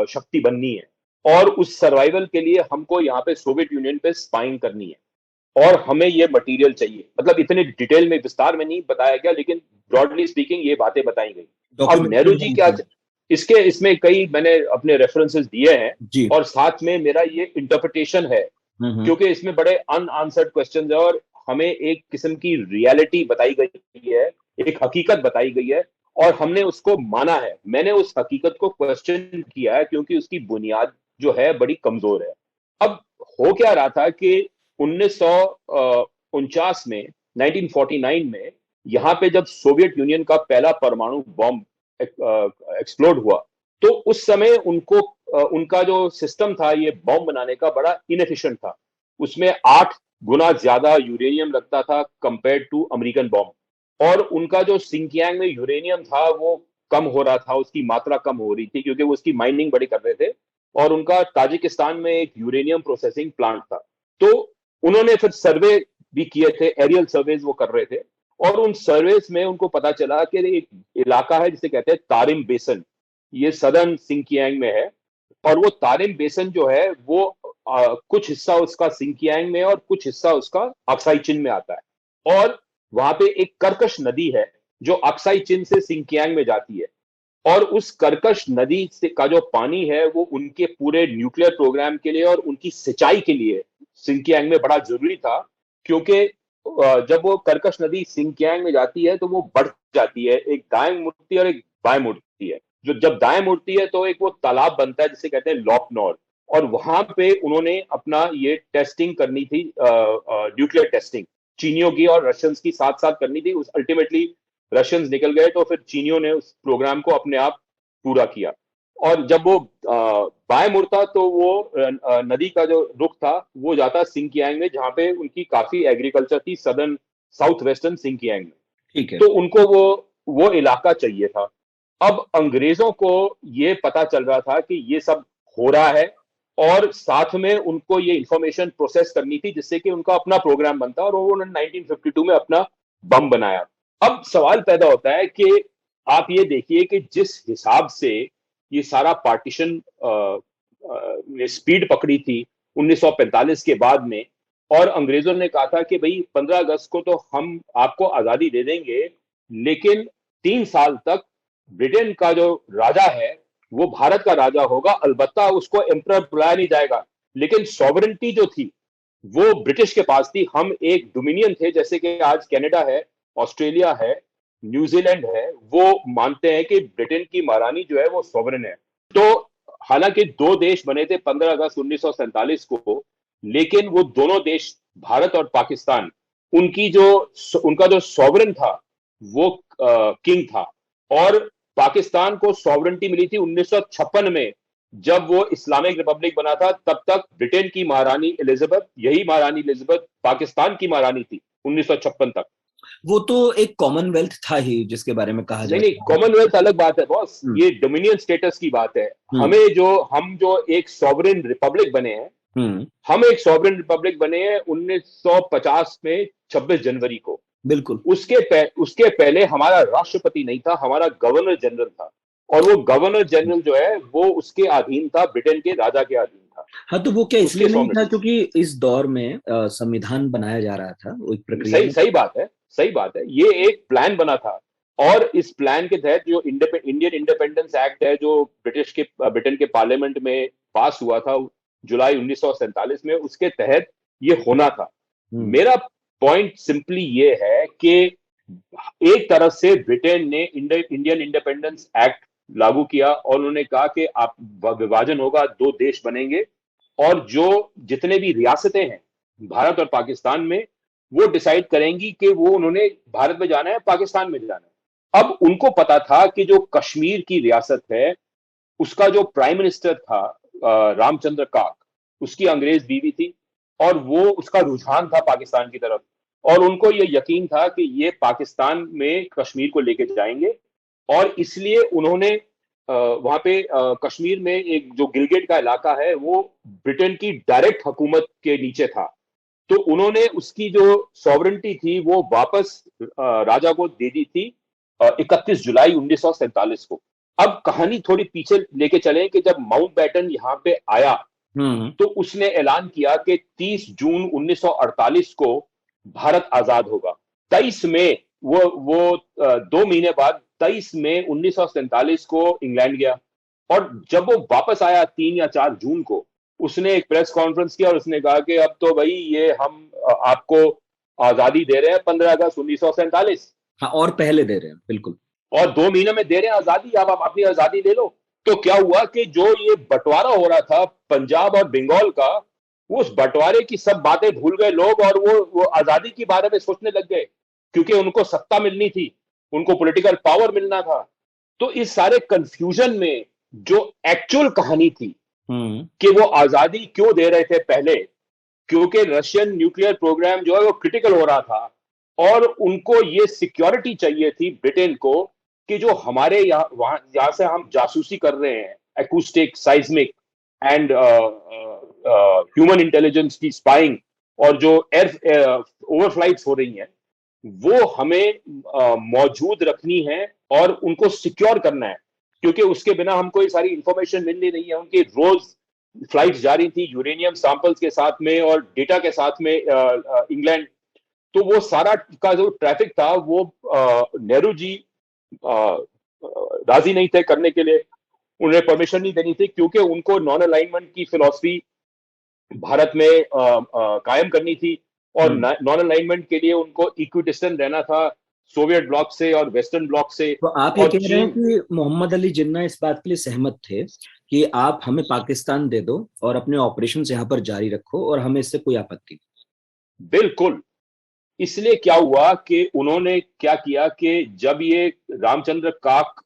शक्ति बननी है और उस सर्वाइवल के लिए हमको यहाँ पे सोवियत यूनियन पे स्पाइंग करनी है और हमें ये मटेरियल चाहिए। मतलब इतने डिटेल में, विस्तार में नहीं बताया गया, लेकिन ब्रॉडली स्पीकिंग ये बातें बताई गई। अब नेहरू जी क्या, इसके इसमें कई मैंने अपने रेफरेंसेस दिए हैं जी। और साथ में मेरा ये इंटरप्रिटेशन है, क्योंकि इसमें बड़े अनआंसर्ड क्वेश्चंस है और हमें एक किस्म की रियलिटी बताई गई है, एक हकीकत बताई गई है और हमने उसको माना है। मैंने उस हकीकत को क्वेश्चन किया है क्योंकि उसकी बुनियाद जो है बड़ी कमजोर है। अब हो क्या रहा था कि 1949 में, 1949 में यहाँ पे जब सोवियत यूनियन का पहला परमाणु बॉम्ब एक्सप्लोड हुआ, तो उस समय उनको उनका जो सिस्टम था ये बॉम्ब बनाने का बड़ा इनएफिशिएंट था। उसमें 8 गुना ज्यादा यूरेनियम लगता था कंपेयर टू अमेरिकन बॉम्ब। और उनका जो सिंकियांग में यूरेनियम था वो कम हो रहा था, उसकी मात्रा कम हो रही थी क्योंकि वो उसकी माइनिंग बड़ी कर रहे थे। और उनका ताजिकिस्तान में एक यूरेनियम प्रोसेसिंग प्लांट था। तो उन्होंने फिर सर्वे भी किए थे, एरियल सर्वेज वो कर रहे थे और उन सर्वेस में उनको पता चला कि एक इलाका है जिसे कहते हैं तारिम बेसन, ये सदर्न सिंकियांग में है। और वो तारिम बेसन जो है वो कुछ हिस्सा उसका सिंकियांग में और कुछ हिस्सा उसका अक्साई चिन में आता है। और वहां पे एक कर्कश नदी है जो अक्साई चिन से सिंकियांग में जाती है। और उस कर्कश नदी से का जो पानी है वो उनके पूरे न्यूक्लियर प्रोग्राम के लिए और उनकी सिंचाई के लिए सिंकियांग में बड़ा जरूरी था, क्योंकि जब वो कर्कश नदी सिंकियांग में जाती है तो वो बढ़ जाती है, एक दाएं मुड़ती है और एक बाएं मुड़ती है। जो जब दाएं मुड़ती है तो एक वो तालाब बनता है जिसे कहते हैं लॉपनॉर, और वहां पे उन्होंने अपना ये टेस्टिंग करनी थी, न्यूक्लियर टेस्टिंग चीनियों की और रशियंस की साथ साथ करनी थी। उस अल्टीमेटली रशियंस निकल गए तो फिर चीनियों ने उस प्रोग्राम को अपने आप पूरा किया। और जब वो बाएं मुड़ता तो वो नदी का जो रुख था वो जाता सिंकियांग में, जहां पे उनकी काफी एग्रीकल्चर थी, सदर्न साउथ वेस्टर्न सिंकियांग में। ठीक है। तो उनको वो इलाका चाहिए था। अब अंग्रेजों को ये पता चल रहा था कि ये सब हो रहा है, और साथ में उनको ये इंफॉर्मेशन प्रोसेस करनी थी जिससे कि उनका अपना प्रोग्राम बनता, और वो उन्होंने 1952 में अपना बम बनाया। अब सवाल पैदा होता है कि आप ये देखिए कि जिस हिसाब से ये सारा पार्टीशन ने स्पीड पकड़ी थी 1945 के बाद में, और अंग्रेजों ने कहा था कि भाई 15 अगस्त को तो हम आपको आजादी दे देंगे, लेकिन 3 साल तक ब्रिटेन का जो राजा है वो भारत का राजा होगा, अलबत्ता उसको एम्परर बुलाया नहीं जाएगा, लेकिन सॉवरेंटी जो थी वो ब्रिटिश के पास थी। हम एक डोमिनियन थे, जैसे कि आज कनाडा है, ऑस्ट्रेलिया है, न्यूजीलैंड है, वो मानते हैं कि ब्रिटेन की महारानी जो है वो सॉवरेन है। तो हालांकि दो देश बने थे 15 अगस्त 1947 को, लेकिन वो दोनों देश भारत और पाकिस्तान, उनका जो सॉवरेन था वो किंग था। और पाकिस्तान को सॉवरेंटी मिली थी 1956 में, जब वो इस्लामिक रिपब्लिक बना था। तब तक ब्रिटेन की महारानी एलिजाबेथ, यही महारानी एलिजाबेथ पाकिस्तान की महारानी थी 1956 तक। वो तो एक कॉमनवेल्थ था ही जिसके बारे में कहा जाता है। नहीं, कॉमनवेल्थ अलग बात है बॉस, ये डोमिनियन स्टेटस की बात है। हम जो एक सॉवरेन रिपब्लिक बने हैं, हम एक सॉवरेन रिपब्लिक बने हैं 1950 में 26 जनवरी को। बिल्कुल। उसके पहले हमारा राष्ट्रपति नहीं था, हमारा गवर्नर जनरल था, और वो गवर्नर जनरल जो है वो उसके अधीन था, ब्रिटेन के राजा के अधीन था। हाँ, तो वो क्या इसलिए नहीं था क्योंकि इस दौर में संविधान बनाया जा रहा था, वो एक प्रक्रिया। सही बात है, ये एक प्लान बना था, और इस प्लान के तहत जो इंडियन इंडिपेंडेंस एक्ट है जो ब्रिटेन के पार्लियामेंट में पास हुआ था जुलाई 1947 में, उसके तहत ये होना था। मेरा पॉइंट सिंपली ये है कि एक तरफ से ब्रिटेन ने इंडियन इंडिपेंडेंस एक्ट लागू किया, और उन्होंने कहा कि आप विभाजन होगा, दो देश बनेंगे, और जो जितने भी रियासतें हैं भारत और पाकिस्तान में वो डिसाइड करेंगी कि वो उन्होंने भारत में जाना है, पाकिस्तान में जाना है। अब उनको पता था कि जो कश्मीर की रियासत है उसका जो प्राइम मिनिस्टर था रामचंद्र काक, उसकी अंग्रेज बीवी थी, और वो उसका रुझान था पाकिस्तान की तरफ, और उनको ये यकीन था कि ये पाकिस्तान में कश्मीर को लेके जाएंगे। और इसलिए उन्होंने वहां पे कश्मीर में एक जो गिलगिट का इलाका है वो ब्रिटेन की डायरेक्ट हुकूमत के नीचे था, तो उन्होंने उसकी जो सॉवरेंटी थी वो वापस राजा को दे दी थी 31 जुलाई 1947 को। अब कहानी थोड़ी पीछे लेके चले कि जब माउंटबेटन यहाँ पे आया तो उसने ऐलान किया कि 30 जून 1948 को भारत आजाद होगा। 23 मई वो 2 महीने बाद 23 मई 1947 को इंग्लैंड गया, और जब वो वापस आया 3 या 4 जून को, उसने एक प्रेस कॉन्फ्रेंस किया और उसने कहा कि अब तो भाई ये हम आपको आजादी दे रहे हैं 15 अगस्त 1947। हाँ, और पहले दे रहे हैं, बिल्कुल, और 2 महीने में दे रहे हैं आजादी, अब आप अपनी आजादी ले लो। तो क्या हुआ कि जो ये बंटवारा हो रहा था पंजाब और बंगाल का, वो उस बंटवारे की सब बातें भूल गए लोग, और वो आजादी के बारे में सोचने लग गए, क्योंकि उनको सत्ता मिलनी थी, उनको पॉलिटिकल पावर मिलना था। तो इस सारे कंफ्यूजन में जो एक्चुअल कहानी थी कि वो आजादी क्यों दे रहे थे पहले, क्योंकि रशियन न्यूक्लियर प्रोग्राम जो है वो क्रिटिकल हो रहा था, और उनको ये सिक्योरिटी चाहिए थी ब्रिटेन को कि जो हमारे यहाँ से हम जासूसी कर रहे हैं, acoustic, seismic and human intelligence की स्पाइंग, और जो एयर ओवरफ्लाइट्स हो रही हैं, वो हमें मौजूद रखनी है और उनको सिक्योर करना है, क्योंकि उसके बिना हमको ये सारी इंफॉर्मेशन मिल नहीं रही है। उनकी रोज फ्लाइट्स जा रही थी यूरेनियम सैंपल्स के साथ में और डेटा के साथ में इंग्लैंड। तो वो सारा का जो ट्रैफिक था वो नेहरू जी अ, राजी नहीं थे करने के लिए, उन्हें परमिशन नहीं देनी थी, क्योंकि उनको नॉन अलाइनमेंट की फिलॉसफी भारत में कायम करनी थी, और नॉन अलाइनमेंट के लिए उनको इक्विडिस्टेंट रहना था सोवियत ब्लॉक से और वेस्टर्न ब्लॉक से। तो आप ये और कह रहे हैं चीन, कि मोहम्मद अली जिन्ना इस बात के लिए सहमत थे कि आप हमें पाकिस्तान दे दो और अपने ऑपरेशन यहाँ पर जारी रखो और हमें इससे कोई आपत्ति बिल्कुल। इसलिए क्या हुआ कि उन्होंने क्या किया कि जब ये रामचंद्र काक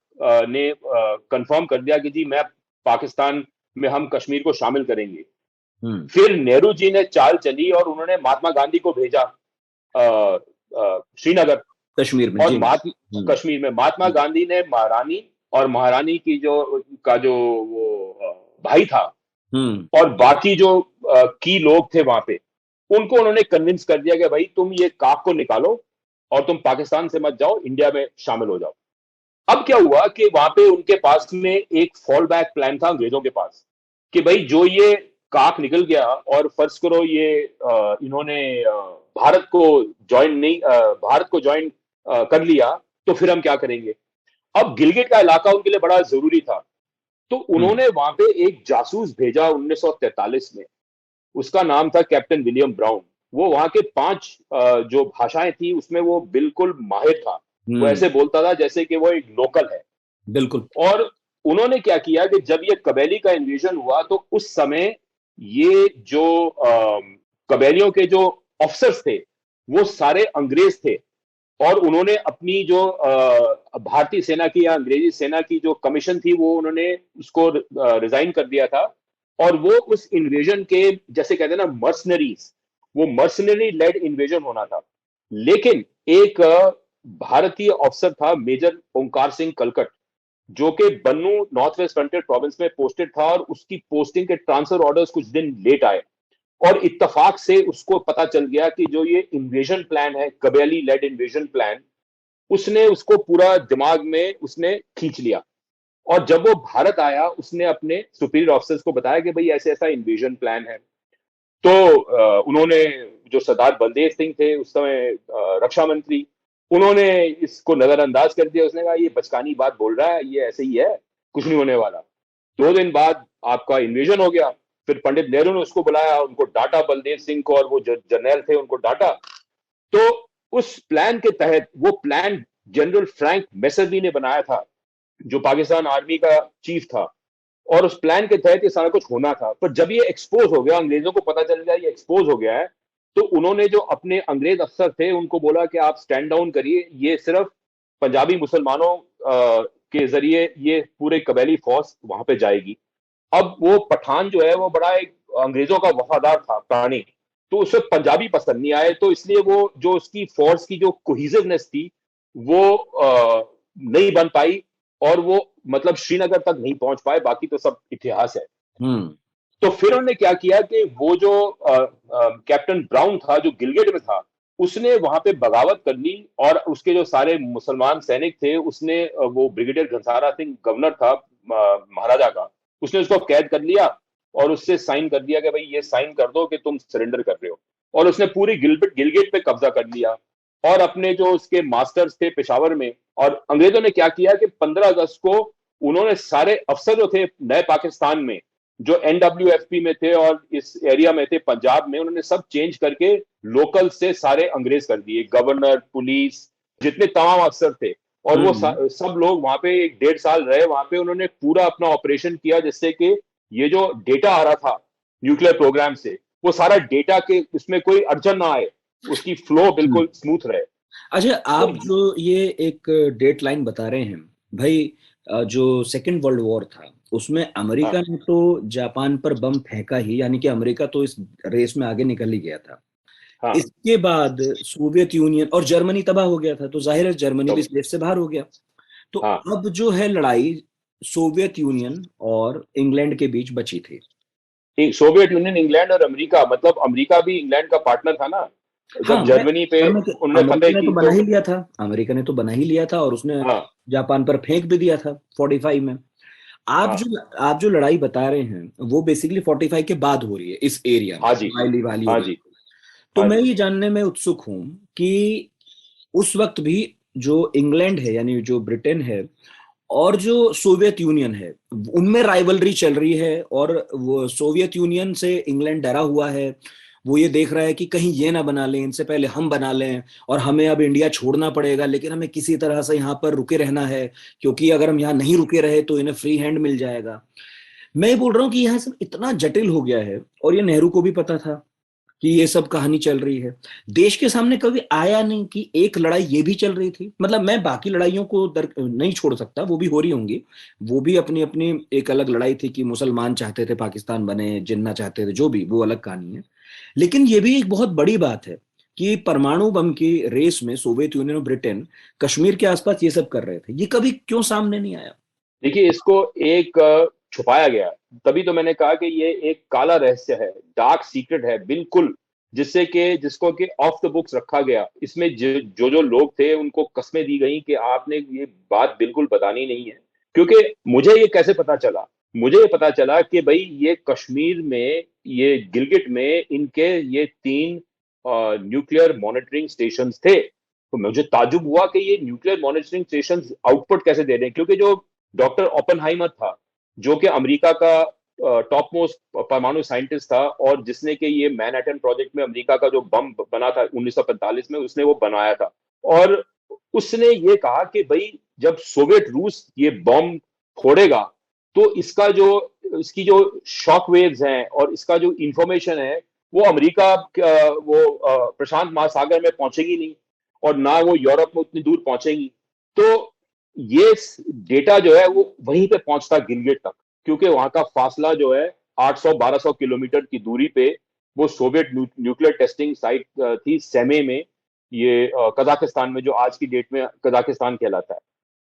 ने कंफर्म कर दिया कि जी मैं पाकिस्तान में हम कश्मीर को शामिल करेंगे, नहीं? फिर नेहरू जी ने चाल चली और उन्होंने महात्मा गांधी को भेजा श्रीनगर, कश्मीर में और जी। कश्मीर में महात्मा गांधी ने महारानी और महारानी की जो वो भाई था और बाकी जो की लोग थे वहां पे, उनको उन्होंने कन्विंस कर दिया कि भाई तुम ये काक को निकालो और तुम पाकिस्तान से मत जाओ, इंडिया में शामिल हो जाओ। अब क्या हुआ कि वहां पे उनके पास में एक फॉल बैक प्लान था अंग्रेजों के पास, कि भाई जो ये काक निकल गया और फर्ज करो ये इन्होंने भारत को ज्वाइन कर लिया, तो फिर हम क्या करेंगे। अब गिलगिट का इलाका उनके लिए बड़ा जरूरी था, तो उन्होंने वहां पे एक जासूस भेजा 1943 में, उसका नाम था कैप्टन विलियम ब्राउन। वो वहां के 5 जो भाषाएं थी उसमें वो बिल्कुल माहिर था, वो ऐसे बोलता था जैसे कि वो एक लोकल है। बिल्कुल। और उन्होंने क्या किया कि जब ये कबैली का इन्वेजन हुआ तो उस समय ये जो कबैलियों के जो ऑफिसर्स थे वो सारे अंग्रेज थे, और उन्होंने अपनी जो भारतीय सेना की या अंग्रेजी सेना की जो कमीशन थी वो उन्होंने उसको रिजाइन कर दिया था, और वो उस इन्वेजन के जैसे कहते हैं ना मर्सनरीज, वो मर्सनरी लेड इन्वेजन होना था। लेकिन एक भारतीय ऑफिसर था मेजर ओंकार सिंह कलकट, जो कि बन्नू नॉर्थ वेस्ट फ्रंटियर प्रोविंस में पोस्टेड था, और उसकी पोस्टिंग के ट्रांसफर ऑर्डर्स कुछ दिन लेट आए, और इत्तेफाक से उसको पता चल गया कि जो ये इन्वेजन प्लान है, कबैली लेड इन्वेजन प्लान, उसने उसको पूरा दिमाग में उसने खींच लिया। और जब वो भारत आया उसने अपने सुपीरियर ऑफिसर्स को बताया कि भाई ऐसे ऐसा इन्वेजन प्लान है। तो उन्होंने, जो सरदार बलदेव सिंह थे उस समय रक्षा मंत्री, उन्होंने इसको नजरअंदाज कर दिया। उसने कहा ये बचकानी बात बोल रहा है, ये ऐसे ही है, कुछ नहीं होने वाला। 2 दिन बाद आपका इन्वेजन हो गया। फिर पंडित नेहरू ने उसको बुलाया, उनको डांटा, बलदेव सिंह को, और वो जो जर्नल थे उनको डांटा। तो उस प्लान के तहत, वो प्लान जनरल फ्रैंक मैसेरबी ने बनाया था, जो पाकिस्तान आर्मी का चीफ था, और उस प्लान के तहत ये सारा कुछ होना था। पर जब ये एक्सपोज हो गया, अंग्रेजों को पता चल गया ये एक्सपोज हो गया है, तो उन्होंने जो अपने अंग्रेज अफसर थे उनको बोला कि आप स्टैंड डाउन करिए, ये सिर्फ पंजाबी मुसलमानों के जरिए ये पूरे कबैली फौज वहां पे जाएगी। अब वो पठान जो है वो बड़ा एक अंग्रेजों का वफादार था प्राणी, तो उसे पंजाबी पसंद नहीं आए, तो इसलिए वो जो उसकी फोर्स की जो कोहिजिवनेस थी वो नहीं बन पाई, और वो मतलब श्रीनगर तक नहीं पहुंच पाए। बाकी तो सब इतिहास है। तो फिर उन्होंने क्या किया कि वो जो कैप्टन ब्राउन था जो गिलगिट में था, उसने वहां पे बगावत कर ली, और उसके जो सारे मुसलमान सैनिक थे, उसने वो ब्रिगेडियर घनसारा सिंह गवर्नर था महाराजा का, उसने उसको कैद कर लिया और उससे साइन कर दिया कि भाई ये साइन कर दो कि तुम सरेंडर कर रहे हो। और उसने पूरी गिलगिट पे कब्जा कर लिया, और अपने जो उसके मास्टर्स थे पेशावर में। और अंग्रेजों ने क्या किया कि 15 अगस्त को उन्होंने सारे अफसर जो थे नए पाकिस्तान में, जो NWFP में थे और इस एरिया में थे पंजाब में, उन्होंने सब चेंज करके लोकल से सारे अंग्रेज कर दिए, गवर्नर, पुलिस, जितने तमाम अफसर थे। और वो सब लोग वहां पे 1.5 साल रहे वहां पे। उन्होंने पूरा अपना ऑपरेशन किया जिससे कि ये जो डेटा आ रहा था न्यूक्लियर प्रोग्राम से, वो सारा डेटा के उसमें कोई अड़चन ना आए, उसकी फ्लो बिल्कुल स्मूथ रहे। अच्छा, आप जो ये एक डेट लाइन बता रहे हैं भाई, जो सेकेंड वर्ल्ड वॉर था उसमें अमेरिका ने तो जापान पर बम फेंका ही, यानी कि अमेरिका तो इस रेस में आगे निकल ही गया था। इसके बाद सोवियत यूनियन और जर्मनी तबाह हो गया था, तो जाहिर है जर्मनी भी इस रेस से बाहर हो गया। तो अब जो है लड़ाई सोवियत यूनियन और इंग्लैंड के बीच बची थी। सोवियत यूनियन, इंग्लैंड और अमेरिका, मतलब अमेरिका भी इंग्लैंड का पार्टनर था ना। जब जर्मनी पे उन्होंने अमेरिका ने तो बना ही लिया था, अमेरिका ने तो बना ही लिया था, और उसने जापान पर फेंक भी दिया था 45 में। आप जो लड़ाई बता रहे हैं वो बेसिकली 45 के बाद हो रही है इस एरिया में, वाली। तो हाँ मैं जी। ये जानने में उत्सुक हूं कि उस वक्त भी जो इंग्लैंड है यानी जो ब्रिटेन है और जो सोवियत यूनियन है, उनमें राइवलरी चल रही है, और वो सोवियत यूनियन से इंग्लैंड डरा हुआ है। वो ये देख रहा है कि कहीं ये ना बना लें, इनसे पहले हम बना लें, और हमें अब इंडिया छोड़ना पड़ेगा, लेकिन हमें किसी तरह से यहाँ पर रुके रहना है, क्योंकि अगर हम यहाँ नहीं रुके रहे तो इन्हें फ्री हैंड मिल जाएगा। मैं ये बोल रहा हूँ कि यहाँ सब इतना जटिल हो गया है, और ये नेहरू को भी पता था कि ये सब कहानी चल रही है। देश के सामने कभी आया नहीं कि एक लड़ाई ये भी चल रही थी। मतलब मैं बाकी लड़ाइयों को नहीं छोड़ सकता, वो भी हो रही होंगी, वो भी अपनी अपनी एक अलग लड़ाई थी कि मुसलमान चाहते थे पाकिस्तान बने, जिन्ना चाहते थे, जो भी, वो अलग कहानी है। लेकिन ये भी एक बहुत बड़ी बात है कि परमाणु बम की रेस में सोवियत यूनियन और ब्रिटेन कश्मीर के आसपास ये सब कर रहे थे। ये कभी क्यों सामने नहीं आया? देखिए, इसको एक छुपाया गया। तभी तो मैंने कहा कि ये एक काला रहस्य है, डार्क सीक्रेट है बिल्कुल, जिसको कि ऑफ द बुक्स रखा गया। इसमें जो जो लोग थे उनको कस्में दी गई कि आपने ये बात बिल्कुल बतानी नहीं है। क्योंकि मुझे ये कैसे पता चला? मुझे ये पता चला कि भाई ये कश्मीर में, ये गिलगिट में इनके ये 3 न्यूक्लियर मॉनिटरिंग स्टेशंस थे। तो मुझे ताजुब हुआ कि ये न्यूक्लियर मॉनिटरिंग स्टेशंस आउटपुट कैसे दे रहे हैं, क्योंकि जो डॉक्टर ओपेनहाइमर था, जो कि अमेरिका का टॉप मोस्ट परमाणु साइंटिस्ट था, और जिसने कि ये मैनहट्टन प्रोजेक्ट में अमेरिका का जो बम बना था 1945 में, उसने वो बनाया था। और उसने ये कहा कि भाई जब सोवियत रूस ये बम फोड़ेगा तो इसकी जो शॉक वेव्स हैं और इसका जो इंफॉर्मेशन है वो अमेरिका प्रशांत महासागर में पहुंचेगी नहीं, और ना वो यूरोप में उतनी दूर पहुंचेगी। तो ये डेटा जो है वो वहीं पे पहुंचता गिलगिट तक, क्योंकि वहां का फासला जो है 800-1200 किलोमीटर की दूरी पे वो सोवियत न्यूक्लियर टेस्टिंग साइट थी सेमे में, ये कजाकिस्तान में, जो आज की डेट में कजाकिस्तान कहलाता है।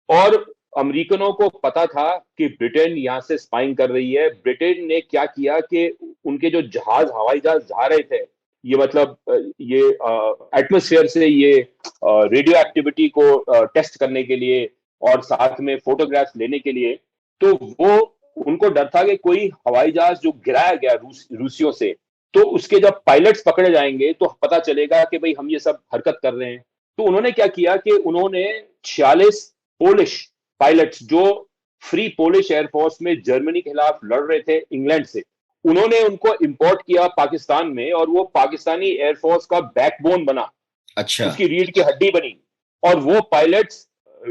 और अमेरिकनों को पता था कि ब्रिटेन यहाँ से स्पाइंग कर रही है। ब्रिटेन ने क्या किया कि उनके जो हवाई जहाज जा रहे थे, ये मतलब ये एटमॉस्फेयर से ये रेडियो एक्टिविटी को टेस्ट करने के लिए और साथ में फोटोग्राफ्स लेने के लिए, तो वो उनको डर था कि कोई हवाई जहाज जो गिराया गया रूसियों से, तो उसके जब पायलट्स पकड़े जाएंगे तो पता चलेगा कि भाई हम ये सब हरकत कर रहे हैं। तो उन्होंने क्या किया कि उन्होंने 46 पोलिश पायलट्स, जो फ्री पोलिश एयरफोर्स में जर्मनी के खिलाफ लड़ रहे थे इंग्लैंड से, उन्होंने उनको इंपोर्ट किया पाकिस्तान में, और वो पाकिस्तानी एयरफोर्स का बैकबोन बना, अच्छा। उसकी रीढ़ की हड्डी बनी। और वो पायलट्स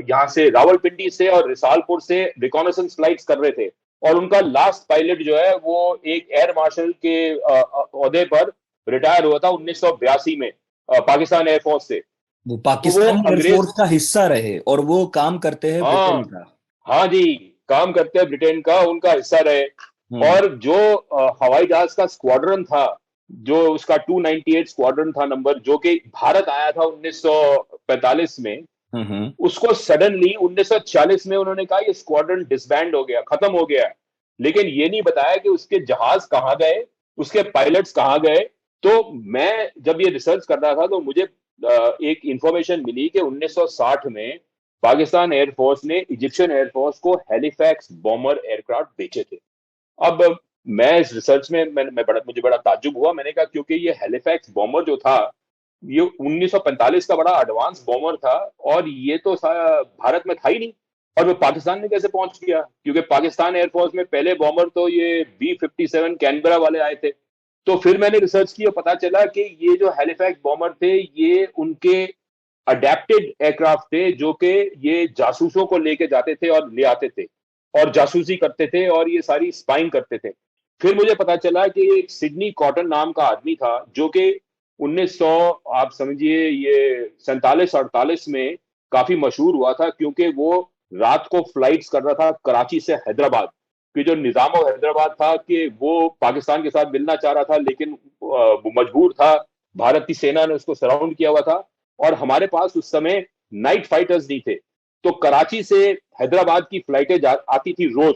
यहाँ से रावलपिंडी से और रिसालपुर से रिकॉनेसेंस फ्लाइट्स कर रहे थे, और उनका लास्ट पायलट जो है वो एक एयर मार्शल के ओहदे पर रिटायर हुआ था 1982 में पाकिस्तान एयरफोर्स से। वो तो वो पाकिस्तानी अंग्रेज, एयरफोर्स का हिस्सा रहे, और वो काम करते हैं ब्रिटेन हाँ का। हाँ जी, काम करते हैं ब्रिटेन का, उनका हिस्सा रहे। और जो हवाई जहाज का स्क्वाड्रन था, जो उसका 298 स्क्वाड्रन था नंबर, जो कि भारत आया था 1945 में, उसको सडनली 1946 में उन्होंने कहा ये स्क्वाड्रन डिसबैंड हो गया, खत्म हो गया। लेकिन ये नहीं बताया कि उसके जहाज कहाँ गए, उसके पायलट्स कहाँ गए। तो मैं जब ये रिसर्च कर रहा था तो मुझे एक इंफॉर्मेशन मिली कि 1960 में पाकिस्तान एयरफोर्स ने इजिप्शियन एयरफोर्स को हेलिफैक्स बॉम्बर एयरक्राफ्ट बेचे थे। अब मैं इस रिसर्च में मुझे बड़ा ताज्जुब हुआ। मैंने कहा क्योंकि ये हेलिफैक्स बॉम्बर जो था ये 1945 का बड़ा एडवांस बॉम्बर था, और ये तो भारत में था ही नहीं, और वो पाकिस्तान में कैसे पहुंच गया? क्योंकि पाकिस्तान एयरफोर्स में पहले बॉम्बर तो ये B-57 कैनबरा वाले आए थे। तो फिर मैंने रिसर्च की और पता चला कि ये जो हेलिफैक्स बॉम्बर थे ये उनके अडेप्टेड एयरक्राफ्ट थे, जो कि ये जासूसों को लेके जाते थे और ले आते थे और जासूसी करते थे और ये सारी स्पाइंग करते थे। फिर मुझे पता चला कि एक सिडनी कॉटन नाम का आदमी था, जो कि 1900, आप समझिए ये 47-48 में काफी मशहूर हुआ था, क्योंकि वो रात को फ्लाइट्स कर रहा था कराची से हैदराबाद। कि जो निजाम हैदराबाद था कि वो पाकिस्तान के साथ मिलना चाह रहा था, लेकिन वो मजबूर था, भारतीय सेना ने उसको सराउंड किया हुआ था, और हमारे पास उस समय नाइट फाइटर्स नहीं थे। तो कराची से हैदराबाद की फ्लाइटें आती थी रोज,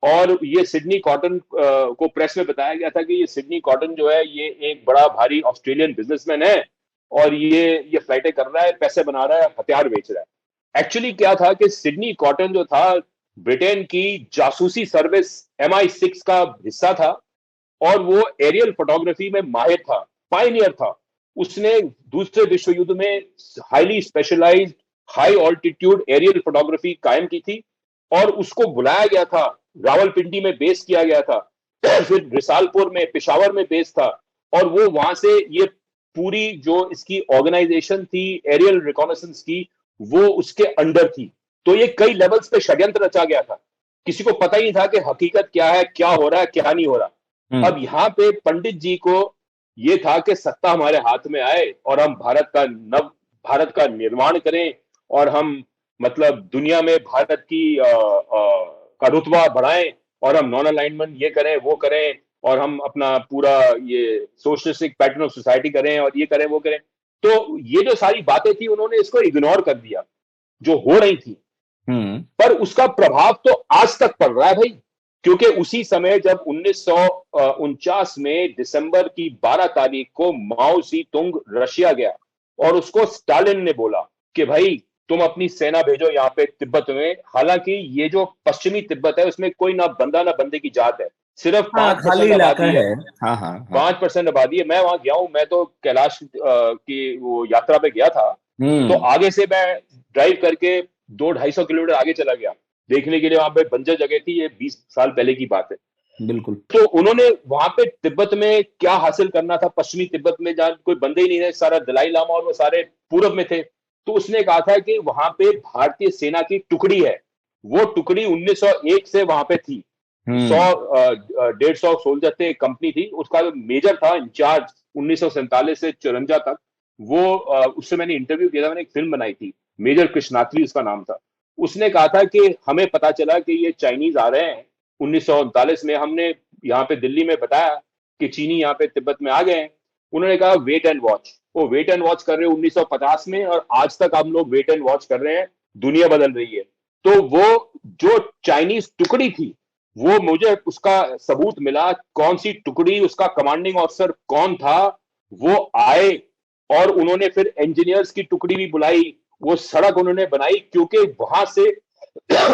और ये सिडनी कॉटन को प्रेस में बताया गया था कि ये सिडनी कॉटन जो है ये एक बड़ा भारी ऑस्ट्रेलियन बिजनेसमैन है, और ये फ्लाइटें कर रहा है, पैसे बना रहा है, हथियार बेच रहा है। एक्चुअली क्या था कि सिडनी कॉटन जो था ब्रिटेन की जासूसी सर्विस MI6 का हिस्सा था, और वो एरियल फोटोग्राफी में माहिर था, पायनियर था। उसने दूसरे विश्व युद्ध में highly specialised high altitude aerial photography कायम की थी, और उसको बुलाया गया था, रावलपिंडी में बेस किया गया था, फिर रिसालपुर में, पेशावर में बेस था, और वो वहां से ये पूरी जो इसकी ऑर्गेनाइजेशन थी एरियल रिकॉनेसेंस की, वो उसके अंडर थी। तो ये कई लेवल्स पे षड्यंत्र रचा गया था, किसी को पता ही नहीं था कि हकीकत क्या है, क्या हो रहा है, क्या नहीं हो रहा। अब यहाँ पे पंडित जी को ये था कि सत्ता हमारे हाथ में आए और हम भारत का निर्माण करें, और हम मतलब दुनिया में भारत की का रुतबा बढ़ाएं, और हम नॉन अलाइनमेंट ये करें वो करें, और हम अपना पूरा ये सोशलिस्टिक पैटर्न ऑफ सोसाइटी करें, और ये करें वो करें। तो ये जो सारी बातें थी उन्होंने इसको इग्नोर कर दिया जो हो रही थी। पर उसका प्रभाव तो आज तक पड़ रहा है भाई, क्योंकि उसी समय जब 1949 में दिसंबर की 12 तारीख को माओ सी तुंग रशिया गया, और उसको स्टालिन ने बोला कि भाई तुम अपनी सेना भेजो यहाँ पे तिब्बत में। हालांकि ये जो पश्चिमी तिब्बत है उसमें कोई ना बंदा ना बंदे की जात है, सिर्फ 5% आबादी है। हाँ हाँ हाँ। 5% आबादी है। मैं वहां गया हूँ, मैं तो कैलाश की वो यात्रा पे गया था, तो आगे से मैं ड्राइव करके 200-250 किलोमीटर आगे चला गया देखने के लिए। वहां पे बंजर जगह थी, ये 20 साल पहले की बात है। बिल्कुल। तो उन्होंने वहां पे तिब्बत में क्या हासिल करना था, पश्चिमी तिब्बत में जहां कोई बंदे ही नहीं थे, सारा दलाई लामा और वो सारे पूरब में थे, तो उसने कहा था कि वहां पे भारतीय सेना की टुकड़ी है। वो टुकड़ी 1901 से वहां पे थी, 100-150 सोल्जर थे, कंपनी थी। उसका जो मेजर था इंचार्ज 1947 से 54 तक, वो उससे मैंने इंटरव्यू किया था, मैंने एक फिल्म बनाई थी, मेजर कृष्णात्री उसका नाम था। उसने कहा था कि हमें पता चला कि ये चाइनीज आ रहे हैं 1939 में, हमने यहाँ पे दिल्ली में बताया कि चीनी यहाँ पे तिब्बत में आ गए हैं। उन्होंने कहा वेट एंड वॉच। वो वेट एंड वॉच कर रहे हैं 1950 में, और आज तक हम लोग वेट एंड वॉच कर रहे हैं, दुनिया बदल रही है। तो वो जो चाइनीज टुकड़ी थी, वो मुझे उसका सबूत मिला, कौन सी टुकड़ी, उसका कमांडिंग ऑफिसर कौन था, वो आए, और उन्होंने फिर इंजीनियर्स की टुकड़ी भी बुलाई, वो सड़क उन्होंने बनाई, क्योंकि वहां से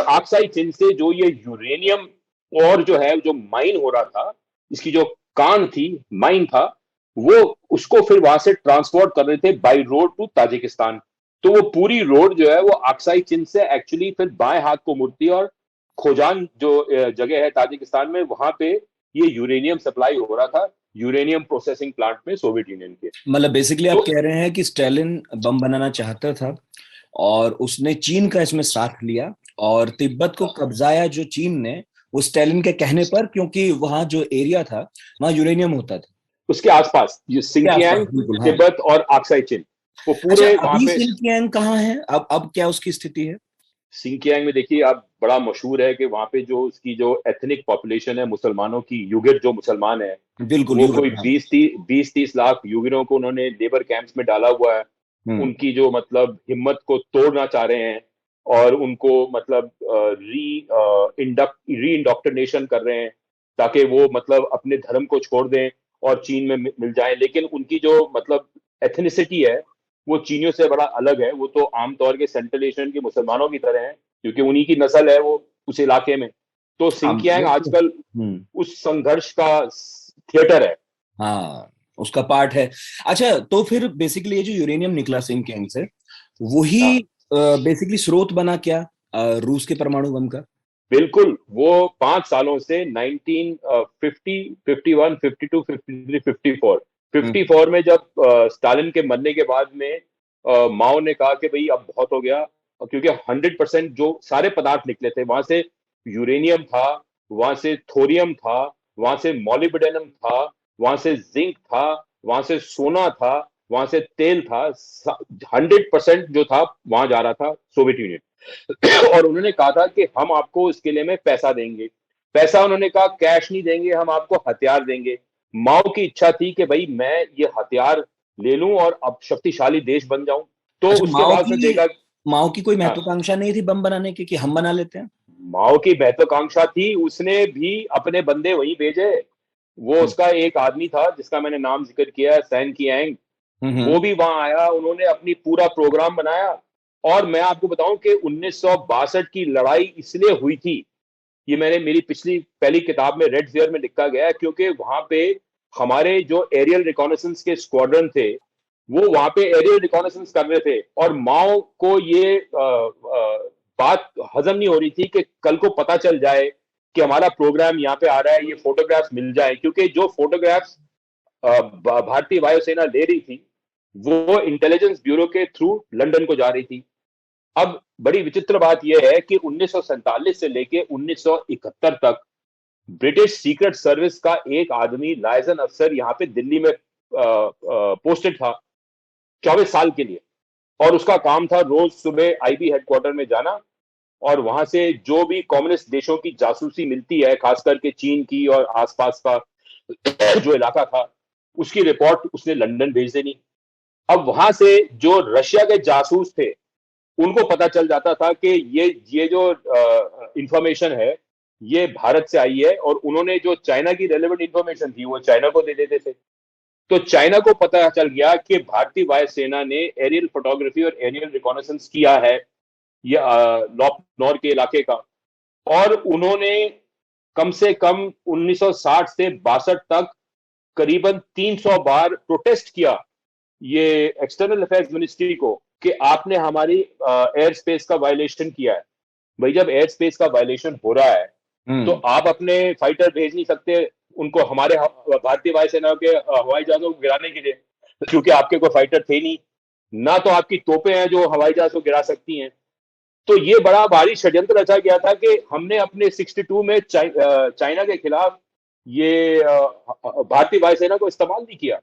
आक्साई चिन से जो ये यूरेनियम और जो है जो माइन हो रहा था, इसकी जो कान थी, माइन था, वो उसको फिर वहां से ट्रांसपोर्ट कर रहे थे बाई रोड टू ताजिकिस्तान। तो वो पूरी रोड जो है वो आक्साई चिन से एक्चुअली फिर बाएं हाथ को मुड़ती है, और खोजान जो जगह है ताजिकिस्तान में, वहां पे ये यूरेनियम सप्लाई हो रहा था, यूरेनियम प्रोसेसिंग प्लांट में सोवियत यूनियन के। मतलब बेसिकली आप कह रहे हैं कि स्टालिन बम बनाना चाहता था और उसने चीन का इसमें साथ लिया, और तिब्बत को कब्जाया जो चीन ने, वो स्टालिन के कहने पर, क्योंकि वहां जो एरिया था वहां यूरेनियम होता था उसके आसपास, ये सिंकियांग, तिब्बत और आक्साई चिन, वो पूरे अच्छा, वहां अभी पे। सिंकियांग कहाँ है? अब क्या उसकी स्थिति है? सिंकियांग में देखिए, आप बड़ा मशहूर है कि वहां पे जो उसकी जो एथनिक पॉपुलेशन है मुसलमानों की, युगिर जो मुसलमान है, बिल्कुल, वो कोई 20-30 लाख युगिरों को उन्होंने लेबर कैंप्स में डाला हुआ है। उनकी जो मतलब हिम्मत को तोड़ना चाह रहे हैं, और उनको मतलब री इंडोक्ट्रिनेशन कर रहे हैं, ताकि वो मतलब अपने धर्म को छोड़ दें और चीन में मिल जाएं। लेकिन उनकी जो मतलब एथनिसिटी है वो चीनियों से बड़ा अलग है। वो तो आमतौर के सेंट्रल एशियन के मुसलमानों की तरह है, क्योंकि उन्हीं की नस्ल है वो उस इलाके में। तो सिंकियांग आजकल उस संघर्ष का थिएटर है। हाँ, उसका पार्ट है। अच्छा, तो फिर बेसिकली ये जो यूरेनियम निकला सिंकियांग से, वही बेसिकली स्रोत बना क्या रूस के परमाणु बम का? बिल्कुल। वो 5 सालों से 1950, 51, 52, 53, 54 में जब स्टालिन के मरने के बाद में माओ ने कहा कि भाई अब बहुत हो गया, क्योंकि 100% जो सारे पदार्थ निकले थे वहां से, यूरेनियम था, वहां से थोरियम था, वहां से मॉलिब्डेनम था, वहां से जिंक था, वहां से सोना था, वहां से तेल था, 100% जो था वहां जा रहा था सोवियत यूनियन। और उन्होंने कहा था कि हम आपको इस किले में पैसा देंगे। पैसा उन्होंने कहा कैश नहीं देंगे, हम आपको हथियार देंगे। माओ की इच्छा थी कि भाई मैं ये हथियार ले लूं और अब शक्तिशाली देश बन जाऊं। तो अच्छा, उसके बाद फिर देखा, माओ की कोई हाँ, महत्वाकांक्षा नहीं थी बम बनाने की कि हम बना लेते हैं? माओ की महत्वाकांक्षा थी, उसने भी अपने बंदे वहीं भेजे। वो उसका एक आदमी था जिसका मैंने नाम जिक्र किया, सैन कियांग, वो भी वहां आया, उन्होंने अपनी पूरा प्रोग्राम बनाया। और मैं आपको बताऊं कि 1962 की लड़ाई इसलिए हुई थी, ये मैंने मेरी पहली किताब में रेड फेयर में लिखा गया है, क्योंकि वहां पे हमारे जो एरियल रिकॉनेसेंस के स्क्वाड्रन थे वो वहां पे एरियल रिकॉनेसेंस कर रहे थे, और माओ को ये बात हजम नहीं हो रही थी कि कल को पता चल जाए कि हमारा प्रोग्राम यहाँ पे आ रहा है, ये फोटोग्राफ्स मिल जाए, क्योंकि जो फोटोग्राफ्स भारतीय वायुसेना ले रही थी वो इंटेलिजेंस ब्यूरो के थ्रू लंदन को जा रही थी। अब बड़ी विचित्र बात यह है कि 1947 से लेके 1971 तक ब्रिटिश सीक्रेट सर्विस का एक आदमी लाइजन अफसर यहाँ पे दिल्ली में पोस्टेड था 24 साल के लिए, और उसका काम था रोज सुबह आईबी हेडक्वार्टर में जाना और वहां से जो भी कम्युनिस्ट देशों की जासूसी मिलती है, खास करके चीन की और आसपास का जो इलाका था, उसकी रिपोर्ट उसने लंदन भेज देनी। अब वहां से जो रशिया के जासूस थे उनको पता चल जाता था कि ये जो इंफॉर्मेशन है ये भारत से आई है, और उन्होंने जो चाइना की रेलेवेंट इंफॉर्मेशन थी वो चाइना को दे देते थे। तो चाइना को पता चल गया कि भारतीय वायुसेना ने एरियल फोटोग्राफी और एरियल रिकॉनेसेंस किया है ये नॉर के इलाके का, और उन्होंने कम से कम 1960 से 62 तक करीबन 300 बार प्रोटेस्ट किया ये एक्सटर्नल अफेयर्स मिनिस्ट्री को कि आपने हमारी एयर स्पेस का वायलेशन किया है। भाई जब एयर स्पेस का वायलेशन हो रहा है तो आप अपने फाइटर भेज नहीं सकते उनको हमारे भारतीय वायुसेना के हवाई जहाजों को गिराने के लिए, क्योंकि आपके कोई फाइटर थे नहीं, ना तो आपकी तोपें हैं जो हवाई जहाज को गिरा सकती हैं। तो ये बड़ा भारी षड्यंत्र रचा गया था कि हमने अपने 62 में चाइना के खिलाफ ये भारतीय वायुसेना को इस्तेमाल नहीं किया,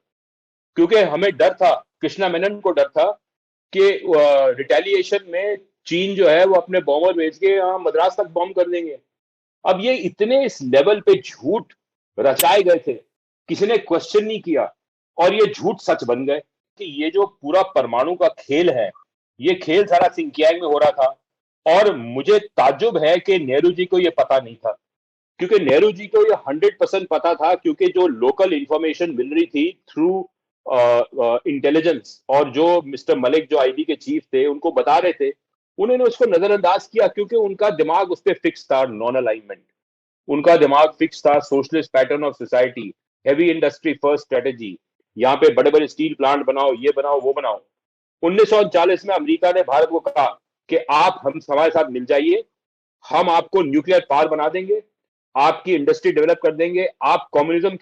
क्योंकि हमें डर था, कृष्णा मेनन को डर था कि रिटेलिएशन में चीन जो है वो अपने बॉम्बर भेज के यहाँ मद्रास तक बॉम्ब कर देंगे। अब ये इतने इस लेवल पे झूठ रचाए गए थे, किसी ने क्वेश्चन नहीं किया, और ये झूठ सच बन गए कि ये जो पूरा परमाणु का खेल है ये खेल सारा सिंकियांग में हो रहा था। और मुझे ताज्जुब है कि नेहरू जी को ये पता नहीं था, क्योंकि नेहरू जी को ये 100% पता था, क्योंकि जो लोकल इंफॉर्मेशन मिल रही थी थ्रू इंटेलिजेंस, और जो मिस्टर मलिक जो आईबी के चीफ थे उनको बता रहे थे, उन्होंने उसको नजरअंदाज किया, क्योंकि उनका दिमाग उस पर फिक्स था नॉन अलाइनमेंट, उनका दिमाग फिक्स था socialist pattern of society, heavy industry first strategy, यहाँ पे बड़े बड़े स्टील प्लांट बनाओ, ये बनाओ वो बनाओ। 1939 में अमेरिका ने भारत को कहा कि आप हम हमारे साथ मिल जाइए, हम आपको न्यूक्लियर पावर बना देंगे, आपकी इंडस्ट्री डेवलप कर देंगे, आप कम्युनिज्म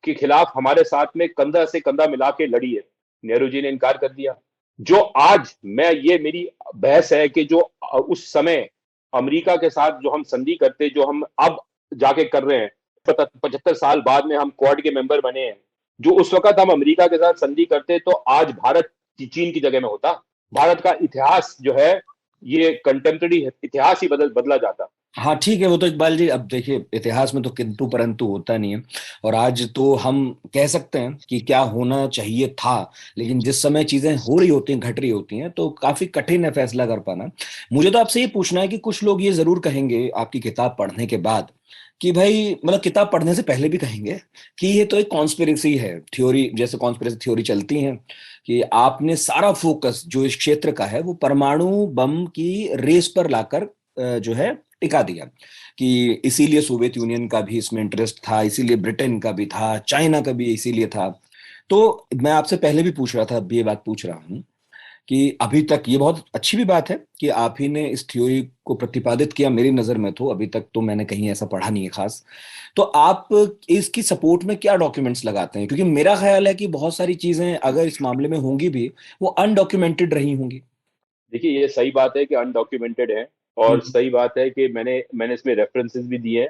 के खिलाफ हमारे साथ में कंधा से कंधा मिला के लड़िए। नेहरू जी ने इनकार कर दिया। जो आज मैं ये मेरी बहस है कि जो उस समय अमेरिका के साथ जो हम संधि करते, जो हम अब जाके कर रहे हैं 75 साल बाद में हम क्वाड के मेंबर बने हैं, जो उस वक्त हम अमेरिका के साथ संधि करते तो आज भारत चीन की जगह में होता। भारत का इतिहास जो है ये कंटेम्प्रेरी इतिहास ही बदला जाता। हाँ ठीक है, वो तो इकबाल जी, अब देखिए इतिहास में तो किंतु परंतु होता नहीं है, और आज तो हम कह सकते हैं कि क्या होना चाहिए था, लेकिन जिस समय चीजें हो रही होती हैं, घट रही होती हैं, तो काफी कठिन है फैसला कर पाना। मुझे तो आपसे ये पूछना है कि कुछ लोग ये जरूर कहेंगे आपकी किताब पढ़ने के बाद कि भाई, मतलब किताब पढ़ने से पहले भी कहेंगे कि ये तो एक कॉन्स्पिरेसी है, थ्योरी, जैसे कॉन्स्पिरेसी थ्योरी चलती है कि आपने सारा फोकस जो इस क्षेत्र का है वो परमाणु बम की रेस पर लाकर जो है टिका दिया, कि इसीलिए सोवियत यूनियन का भी इसमें इंटरेस्ट था, इसीलिए ब्रिटेन का भी था, चाइना का भी इसीलिए था। तो मैं आपसे पहले भी पूछ रहा था, अब ये बात पूछ रहा हूँ कि अभी तक ये बहुत अच्छी भी बात है कि आप ही ने इस थ्योरी को प्रतिपादित किया। मेरी नजर में तो अभी तक तो मैंने कहीं ऐसा पढ़ा नहीं है खास। तो आप इसकी सपोर्ट में क्या डॉक्यूमेंट्स लगाते हैं? क्योंकि मेरा ख्याल है कि बहुत सारी चीजें अगर इस मामले में होंगी भी, वो अनडॉक्यूमेंटेड रही होंगी। देखिए ये सही बात है कि अनडॉक्यूमेंटेड है, और सही बात है कि मैंने इसमें रेफरेंसेस भी दिए हैं।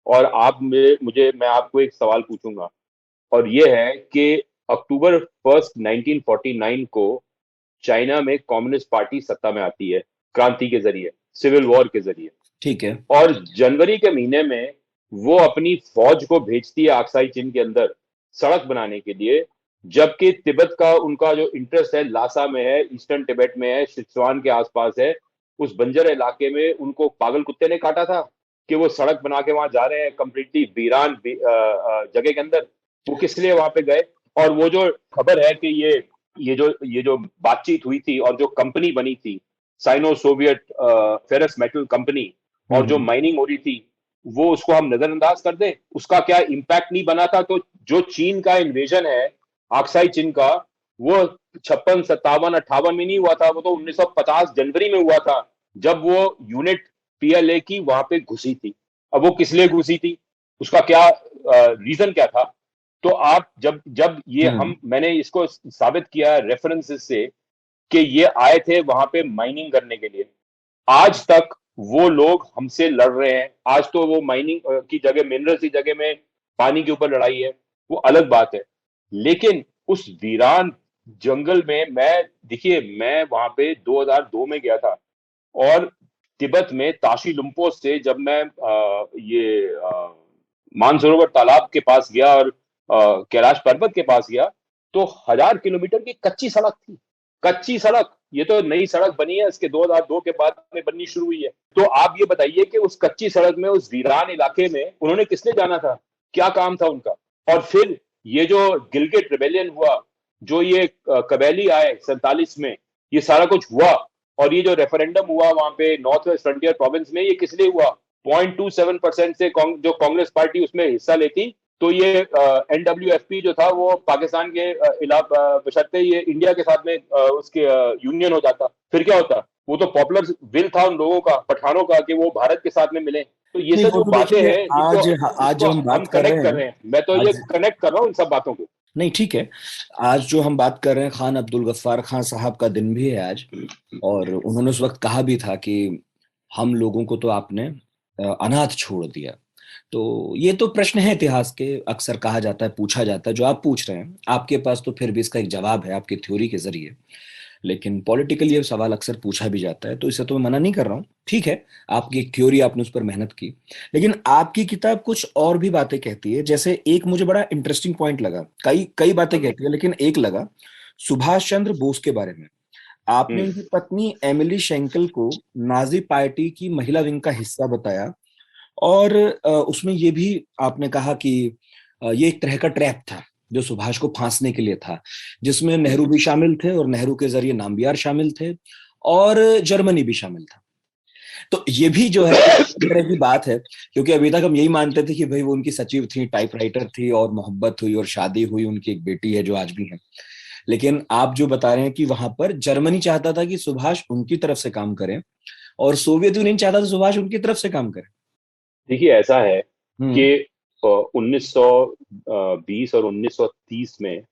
और आप मैं आपको एक सवाल पूछूंगा, और ये है कि अक्टूबर 1 1949 को चाइना में कम्युनिस्ट पार्टी सत्ता में आती है, क्रांति के जरिए, सिविल वॉर के जरिए। ठीक है। और जनवरी के महीने में वो अपनी फौज को भेजती है आक्साई चीन के अंदर सड़क बनाने के लिए, जबकि तिब्बत का उनका जो इंटरेस्ट है लासा में है, ईस्टर्न तिब्बत में है, सिचुआन के आसपास है। उस बंजर इलाके में उनको पागल कुत्ते ने काटा था कि वो सड़क बना के वहां जा रहे हैं, कंप्लीटली वीरान जगह के अंदर। वो किस लिए वहां पे गए? और वो जो खबर है कि ये जो बातचीत हुई थी और जो कंपनी बनी थी Sino Soviet ferrous metal company, और जो माइनिंग हो रही थी, वो उसको हम नजरअंदाज कर दें, उसका क्या इम्पैक्ट नहीं बना था? तो जो चीन का इन्वेजन है आक्साई चीन का, वो 56, 57, 58 में नहीं हुआ था, वो तो 1950 जनवरी में हुआ था, जब वो यूनिट पीएलए की वहां पे घुसी थी। अब वो किस लिए घुसी थी, उसका क्या रीजन क्या था? तो आप जब जब ये हम्म। मैंने इसको साबित किया रेफरेंसेस से कि ये आए थे वहां पे माइनिंग करने के लिए। आज तक वो लोग हमसे लड़ रहे हैं। आज तो वो माइनिंग की जगह, मिनरल्स की जगह में पानी के ऊपर लड़ाई है, वो अलग बात है। लेकिन उस वीरान जंगल में देखिए, मैं वहां पे 2002 में गया था, और तिब्बत में ताशी लुम्पो से जब मैं मानसरोवर तालाब के पास गया और कैलाश पर्वत के पास गया, तो 1000 किलोमीटर की कच्ची सड़क थी। कच्ची सड़क, ये तो नई सड़क बनी है, इसके 2002 के बाद में बननी शुरू हुई है। तो आप ये बताइए कि उस कच्ची सड़क में, उस वीरान इलाके में उन्होंने किसने जाना था, क्या काम था उनका? और फिर ये जो गिलगिट रिबेलियन हुआ, जो ये कबैली आए 47 में, ये सारा कुछ हुआ। और ये जो रेफरेंडम हुआ वहां पे नॉर्थ वेस्ट फ्रंटियर प्रोविंस में, ये किस लिए हुआ? 0.27% से जो कांग्रेस पार्टी उसमें हिस्सा लेती, तो ये एनडब्ल्यूएफपी जो था वो पाकिस्तान के बशर्ते ये इंडिया के साथ में उसके यूनियन हो जाता, फिर क्या होता? वो तो पॉपुलर विल था उन लोगों का, पठानों का, कि वो भारत के साथ में मिले। तो ये नहीं, सब वो जो तो बातें देखिए, हैं, आज आज इनको जब हम हम बात कर रहे कनेक्ट कर हैं, रहे हैं। मैं तो ये आज कनेक्ट कर रहा हूँ इन सब बातों को। नहीं, ठीक है, आज जो हम बात कर रहे हैं, खान अब्दुल गफ्फार खान साहब का दिन भी है आज। और उन्होंने उस वक्त कहा भी था कि हम लोगों को तो आपने अनाथ छोड़ दिया। तो ये तो प्रश्न है इतिहास के, अक्सर कहा जाता है, पूछा जाता है, जो आप पूछ रहे हैं आपके पास तो फिर भी इसका एक जवाब है आपकी थ्योरी के जरिए। लेकिन पॉलिटिकली ये सवाल अक्सर पूछा भी जाता है, तो इसे तो मैं मना नहीं कर रहा हूँ, ठीक है, आपकी एक थ्योरी, आपने उस पर मेहनत की। लेकिन आपकी किताब कुछ और भी बातें कहती है। जैसे एक मुझे बड़ा इंटरेस्टिंग पॉइंट लगा, कई कई बातें कहती है, लेकिन एक लगा सुभाष चंद्र बोस के बारे में। आपने हम्म। उनकी पत्नी एमिली शेंकल को नाजी पार्टी की महिला विंग का हिस्सा बताया। और उसमें ये भी आपने कहा कि ये एक तरह का ट्रैप था जो सुभाष को फांसने के लिए था, जिसमें नेहरू भी शामिल थे और नेहरू के जरिए नाम्बियार शामिल थे और जर्मनी भी शामिल था। तो ये भी जो है इस तरह की बात है, क्योंकि अभी तक हम यही मानते थे कि भाई वो उनकी सचिव थी, टाइपराइटर थी, और मोहब्बत हुई और शादी हुई, उनकी एक बेटी है जो आज भी है। लेकिन आप जो बता रहे हैं कि वहां पर जर्मनी चाहता था कि सुभाष उनकी तरफ से काम करें, और सोवियत यूनियन चाहता था सुभाष उनकी तरफ से काम करे। देखिए, ऐसा है हम्म। कि 1920 और 1930 में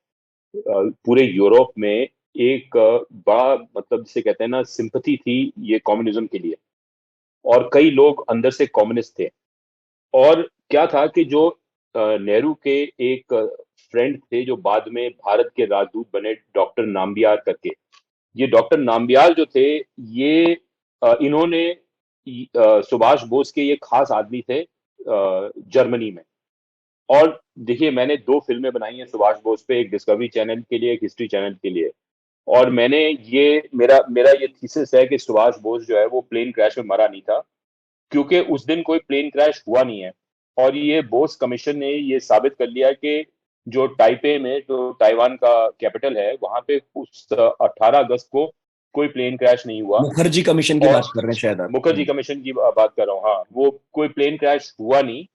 पूरे यूरोप में एक बड़ा, मतलब जिसे कहते हैं ना, सिंपथी थी ये कम्युनिज्म के लिए, और कई लोग अंदर से कम्युनिस्ट थे। और क्या था कि जो नेहरू के एक फ्रेंड थे, जो बाद में भारत के राजदूत बने, डॉक्टर नाम्बियार करके। ये डॉक्टर नाम्बियाल जो थे, ये इन्होंने सुभाष बोस के ये खास आदमी थे जर्मनी में। और देखिए, मैंने 2 फिल्में बनाई हैं सुभाष बोस पे, एक डिस्कवरी चैनल के लिए, एक हिस्ट्री चैनल के लिए। और मैंने ये मेरा मेरा ये थीसिस है कि सुभाष बोस जो है वो प्लेन क्रैश में मरा नहीं था, क्योंकि उस दिन कोई प्लेन क्रैश हुआ नहीं है। और ये बोस कमीशन ने ये साबित कर लिया कि जो टाइपे में, जो ताइवान का कैपिटल है, वहां पे उस 18 अगस्त को कोई प्लेन क्रैश नहीं हुआ। मुखर्जी कमीशन की और बात कर रहे हैं शायद आप। मुखर्जी कमीशन की बात कर रहा हूँ, हाँ, वो कोई प्लेन क्रैश हुआ नहीं।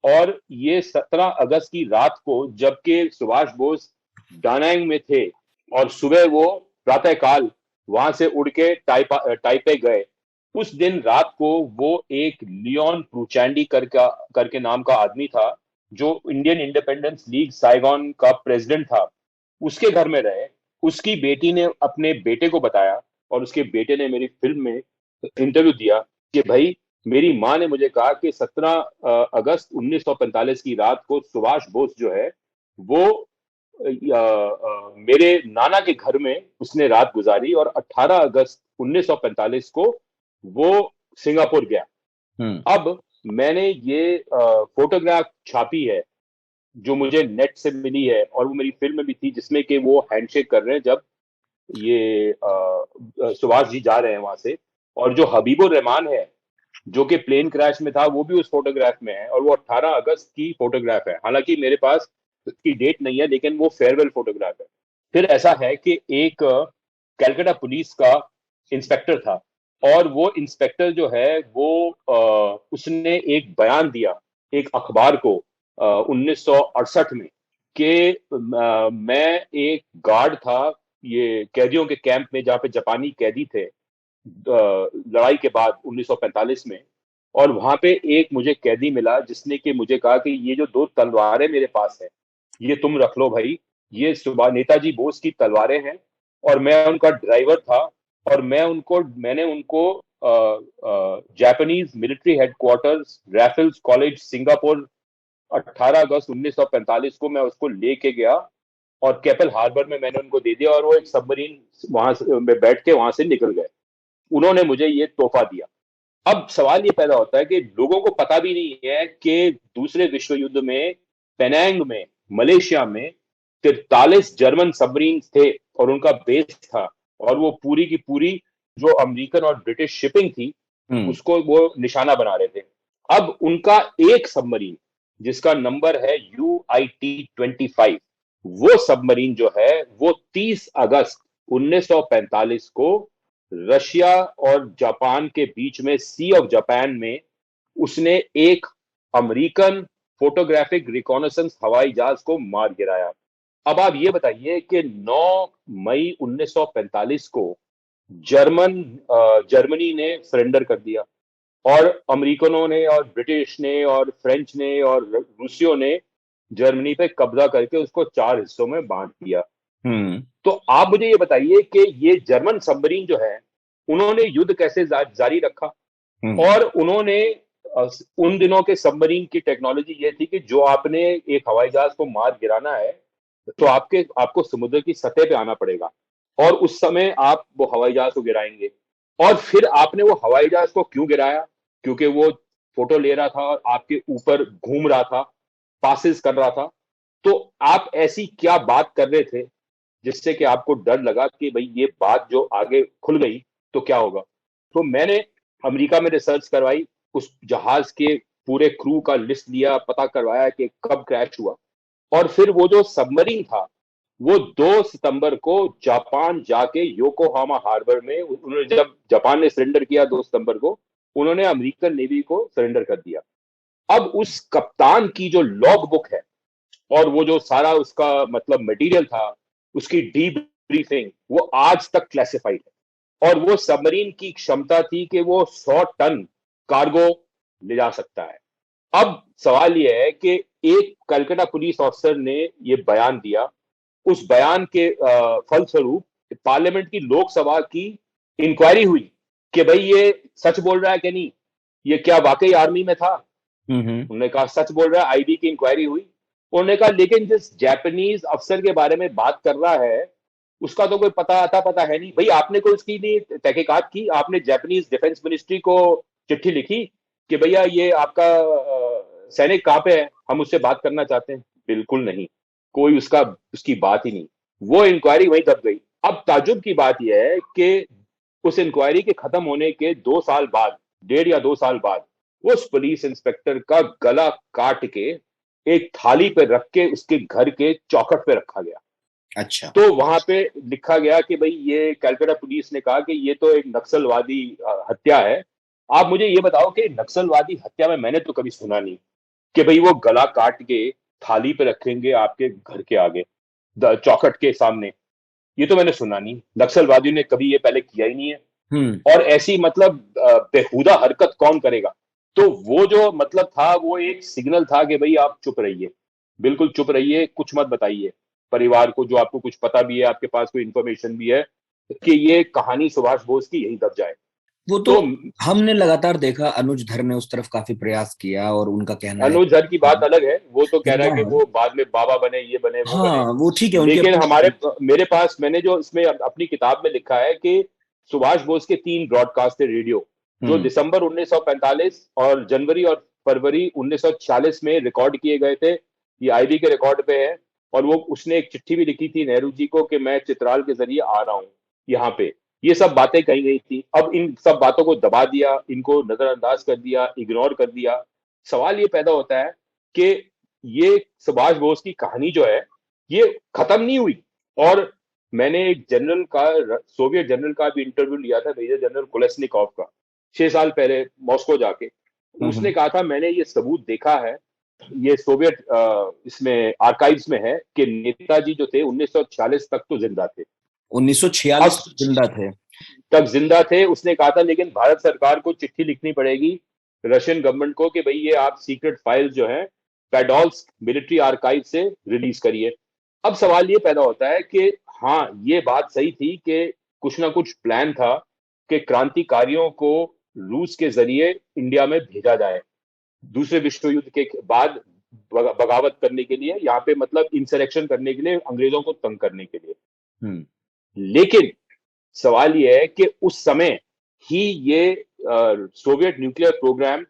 और ये 17 अगस्त की रात को, जबकि सुभाष बोस डानांग में थे, और सुबह वो प्रातःकाल वहां से उड़ के टाइपे गए, उस दिन रात को वो एक लियोन प्रूचैंडी करके नाम का आदमी था, जो इंडियन इंडिपेंडेंस लीग साइगॉन का प्रेसिडेंट था, उसके घर में रहे। उसकी बेटी ने अपने बेटे को बताया, और उसके बेटे ने मेरी फिल्म में इंटरव्यू दिया कि भाई, मेरी माँ ने मुझे कहा कि 17 अगस्त 1945 की रात को सुभाष बोस जो है वो मेरे नाना के घर में उसने रात गुजारी, और 18 अगस्त 1945 को वो सिंगापुर गया। हम्म। अब मैंने ये फोटोग्राफ छापी है, जो मुझे नेट से मिली है, और वो मेरी फिल्म में भी थी, जिसमें कि वो हैंडशेक कर रहे हैं जब ये सुभाष जी जा रहे हैं वहां से। और जो हबीबुर रहमान है, जो कि प्लेन क्रैश में था, वो भी उस फोटोग्राफ में है, और वो 18 अगस्त की फोटोग्राफ है। हालांकि मेरे पास उसकी डेट नहीं है, लेकिन वो फेयरवेल फोटोग्राफ है। फिर ऐसा है कि एक कलकत्ता पुलिस का इंस्पेक्टर था, और वो इंस्पेक्टर जो है वो उसने एक बयान दिया एक अखबार को 1968 में, कि मैं एक गार्ड था ये कैदियों के कैंप में जहाँ पे जापानी कैदी थे लड़ाई के बाद 1945 में। और वहां पे एक मुझे कैदी मिला जिसने कि मुझे कहा कि ये जो 2 तलवारें मेरे पास है ये तुम रख लो भाई, ये सुभाष नेताजी बोस की तलवारें हैं। और मैं उनका ड्राइवर था और मैंने उनको Japanese military headquarters Raffles college Singapore 18 अगस्त 1945 को मैं उसको लेके गया और केपल हार्बर में मैंने उनको दे दिया और वो एक सबमरीन वहां में बैठ के वहां से निकल गए। उन्होंने मुझे ये तोहफा दिया। अब सवाल ये पैदा होता है कि लोगों को पता भी नहीं है कि दूसरे विश्व युद्ध में पेनांग में मलेशिया में 43 जर्मन सबमरीन थे और उनका बेस था और वो पूरी की पूरी जो अमेरिकन और ब्रिटिश शिपिंग थी उसको वो निशाना बना रहे थे। अब उनका एक सबमरीन जिसका नंबर है UIT-25, वो सबमरीन जो है वो 30 अगस्त 1945 को रशिया और जापान के बीच में सी ऑफ जापान में उसने एक अमेरिकन फोटोग्राफिक रिकॉनेसेंस हवाई जहाज को मार गिराया। अब आप ये बताइए कि 9 मई 1945 को जर्मनी ने सरेंडर कर दिया और अमेरिकनों ने और ब्रिटिश ने और फ्रेंच ने और रूसियों ने जर्मनी पे कब्जा करके उसको 4 हिस्सों में बांट दिया। तो आप मुझे ये बताइए कि ये जर्मन सबमरीन जो है उन्होंने युद्ध कैसे जारी रखा। और उन्होंने उन दिनों के सबमरीन की टेक्नोलॉजी ये थी कि जो आपने एक हवाई जहाज को मार गिराना है तो आपको समुद्र की सतह पे आना पड़ेगा और उस समय आप वो हवाई जहाज को गिराएंगे। और फिर आपने वो हवाई जहाज को क्यों गिराया? क्योंकि वो फोटो ले रहा था और आपके ऊपर घूम रहा था, पासिस कर रहा था। तो आप ऐसी क्या बात कर रहे थे जिससे कि आपको डर लगा कि भाई ये बात जो आगे खुल गई तो क्या होगा? तो मैंने अमेरिका में रिसर्च करवाई, उस जहाज के पूरे क्रू का लिस्ट लिया, पता करवाया कि कब क्रैश हुआ। और फिर वो जो सबमरीन था वो 2 सितंबर को जापान जाके योकोहामा हार्बर में उन्होंने, जब जापान ने सरेंडर किया 2 सितंबर को, उन्होंने अमेरिकन नेवी को सरेंडर कर दिया। अब उस कप्तान की जो लॉग बुक है और वो जो सारा उसका मतलब मटेरियल था, उसकी डीब्रीफिंग, वो आज तक क्लासिफाइड है। और वो सबमरीन की क्षमता थी कि वो 100 टन कार्गो ले जा सकता है। अब सवाल यह है कि एक कलकत्ता पुलिस ऑफिसर ने ये बयान दिया, उस बयान के फलस्वरूप पार्लियामेंट की लोकसभा की इंक्वायरी हुई कि भाई ये सच बोल रहा है कि नहीं, ये क्या वाकई आर्मी में था। उन्होंने कहा सच बोल रहा है। आईबी की इंक्वायरी हुई। उन्होंने कहा लेकिन जिस जापानीज अफसर के बारे में बात कर रहा है उसका तो कोई पता है नहीं। भाई आपने कोई उसकी नहीं तहकीकात की? आपने जापानीज डिफेंस मिनिस्ट्री को चिट्ठी लिखी कि भैया ये आपका सैनिक कहाँ पे है, हम उससे बात करना चाहते हैं? बिल्कुल नहीं, कोई उसकी बात ही नहीं। वो इंक्वायरी वहीं दब गई। अब ताजुब की बात यह है कि उस इंक्वायरी के खत्म होने के 2 साल बाद, 1.5 या 2 साल बाद, उस पुलिस इंस्पेक्टर का गला काट के एक थाली पे रख के उसके घर के चौखट पे रखा गया। अच्छा। तो वहां पे लिखा गया कि भाई ये कलकत्ता पुलिस ने कहा कि ये तो एक नक्सलवादी हत्या है। आप मुझे ये बताओ कि नक्सलवादी हत्या में मैंने तो कभी सुना नहीं कि भाई वो गला काट के थाली पे रखेंगे आपके घर के आगे चौखट के सामने। ये तो मैंने सुना नहीं, नक्सलवादियों ने कभी ये पहले किया ही नहीं है। और ऐसी मतलब बेहुदा हरकत कौन करेगा? तो वो जो मतलब था वो एक सिग्नल था कि भाई आप चुप रहिए, बिल्कुल चुप रहिए, कुछ मत बताइए परिवार को, जो आपको कुछ पता भी है, आपके पास कोई इंफॉर्मेशन भी है, कि ये कहानी सुभाष बोस की यहीं दब जाए। वो तो हमने लगातार देखा, अनुज धर ने उस तरफ काफी प्रयास किया और उनका कहना है, अनुज धर की बात अलग है, वो तो कह रहा है कि वो बाद में बाबा बने, ये बने, वो हाँ, बने। वो ठीक है। लेकिन मेरे पास मैंने जो इसमें अपनी किताब में लिखा है कि सुभाष बोस के 3 ब्रॉडकास्ट थे रेडियो, जो दिसंबर 1945 और जनवरी और फरवरी 1946 में रिकॉर्ड किए गए थे। ये आईबी के रिकॉर्ड पे है। और वो उसने एक चिट्ठी भी लिखी थी नेहरू जी को कि मैं चित्राल के जरिए आ रहा हूं यहाँ पे। ये सब बातें कही गई थी। अब इन सब बातों को दबा दिया, इनको नजरअंदाज कर दिया, इग्नोर कर दिया। सवाल ये पैदा होता है कि ये सुभाष बोस की कहानी जो है ये खत्म नहीं हुई। और मैंने एक जनरल का, सोवियत जनरल का भी इंटरव्यू लिया था, मेजर जनरल कोलेस्निकोव का, 6 साल पहले मॉस्को जाके। उसने कहा था मैंने ये सबूत देखा है, ये सोवियत इसमें आर्काइव्स में है, कि नेताजी जो थे 1946 तक तो जिंदा थे 1946 जिंदा थे। तक जिंदा थे। उसने कहा था लेकिन भारत सरकार को चिट्ठी लिखनी पड़ेगी रशियन गवर्नमेंट को कि भाई ये आप सीक्रेट फाइल जो है पेडोल्स्क मिलिट्री आर्काइव से रिलीज करिए। अब सवाल ये पैदा होता है कि हाँ ये बात सही थी कि कुछ ना कुछ प्लान था कि क्रांतिकारियों को रूस के जरिए इंडिया में भेजा जाए दूसरे विश्व युद्ध के बाद बगावत करने के लिए, यहाँ पे मतलब इंसरेक्शन करने के लिए, अंग्रेजों को तंग करने के लिए। लेकिन सवाल यह है कि उस समय ही ये सोवियत न्यूक्लियर प्रोग्राम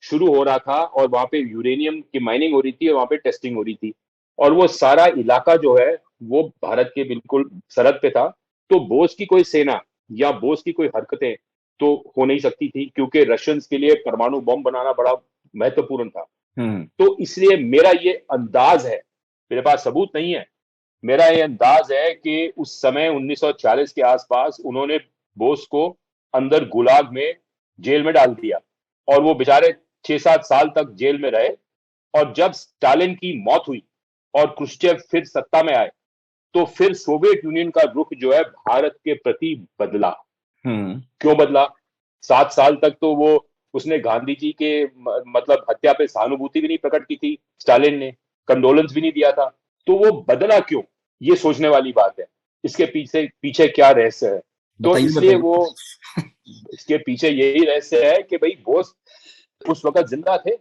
शुरू हो रहा था और वहां पे यूरेनियम की माइनिंग हो रही थी और वहां पे टेस्टिंग हो रही थी और वो सारा इलाका जो है वो भारत के बिल्कुल सरहद पे था। तो बोस की कोई सेना या बोस की कोई हरकतें तो हो नहीं सकती थी क्योंकि रशियंस के लिए परमाणु बम बनाना बड़ा महत्वपूर्ण था। तो इसलिए मेरा ये अंदाज है, मेरे पास सबूत नहीं है, मेरा ये अंदाज है कि उस समय 1940 के आसपास उन्होंने बोस को अंदर गुलाग में जेल में डाल दिया और वो बेचारे 6-7 साल तक जेल में रहे। और जब स्टालिन की मौत हुई और क्रुश्चेव फिर सत्ता में आए तो फिर सोवियत यूनियन का रुख जो है भारत के प्रति बदला। क्यों बदला? 7 साल तक तो वो उसने गांधी जी के मतलब हत्या पे सहानुभूति भी नहीं प्रकट की थी, स्टालिन ने कंडोलेंस भी नहीं दिया था। तो वो बदला क्यों, ये सोचने वाली बात है। इसके पीछे पीछे क्या रहस्य है? तो इसलिए वो इसके पीछे यही रहस्य है कि भाई बोस उस वक्त जिंदा थे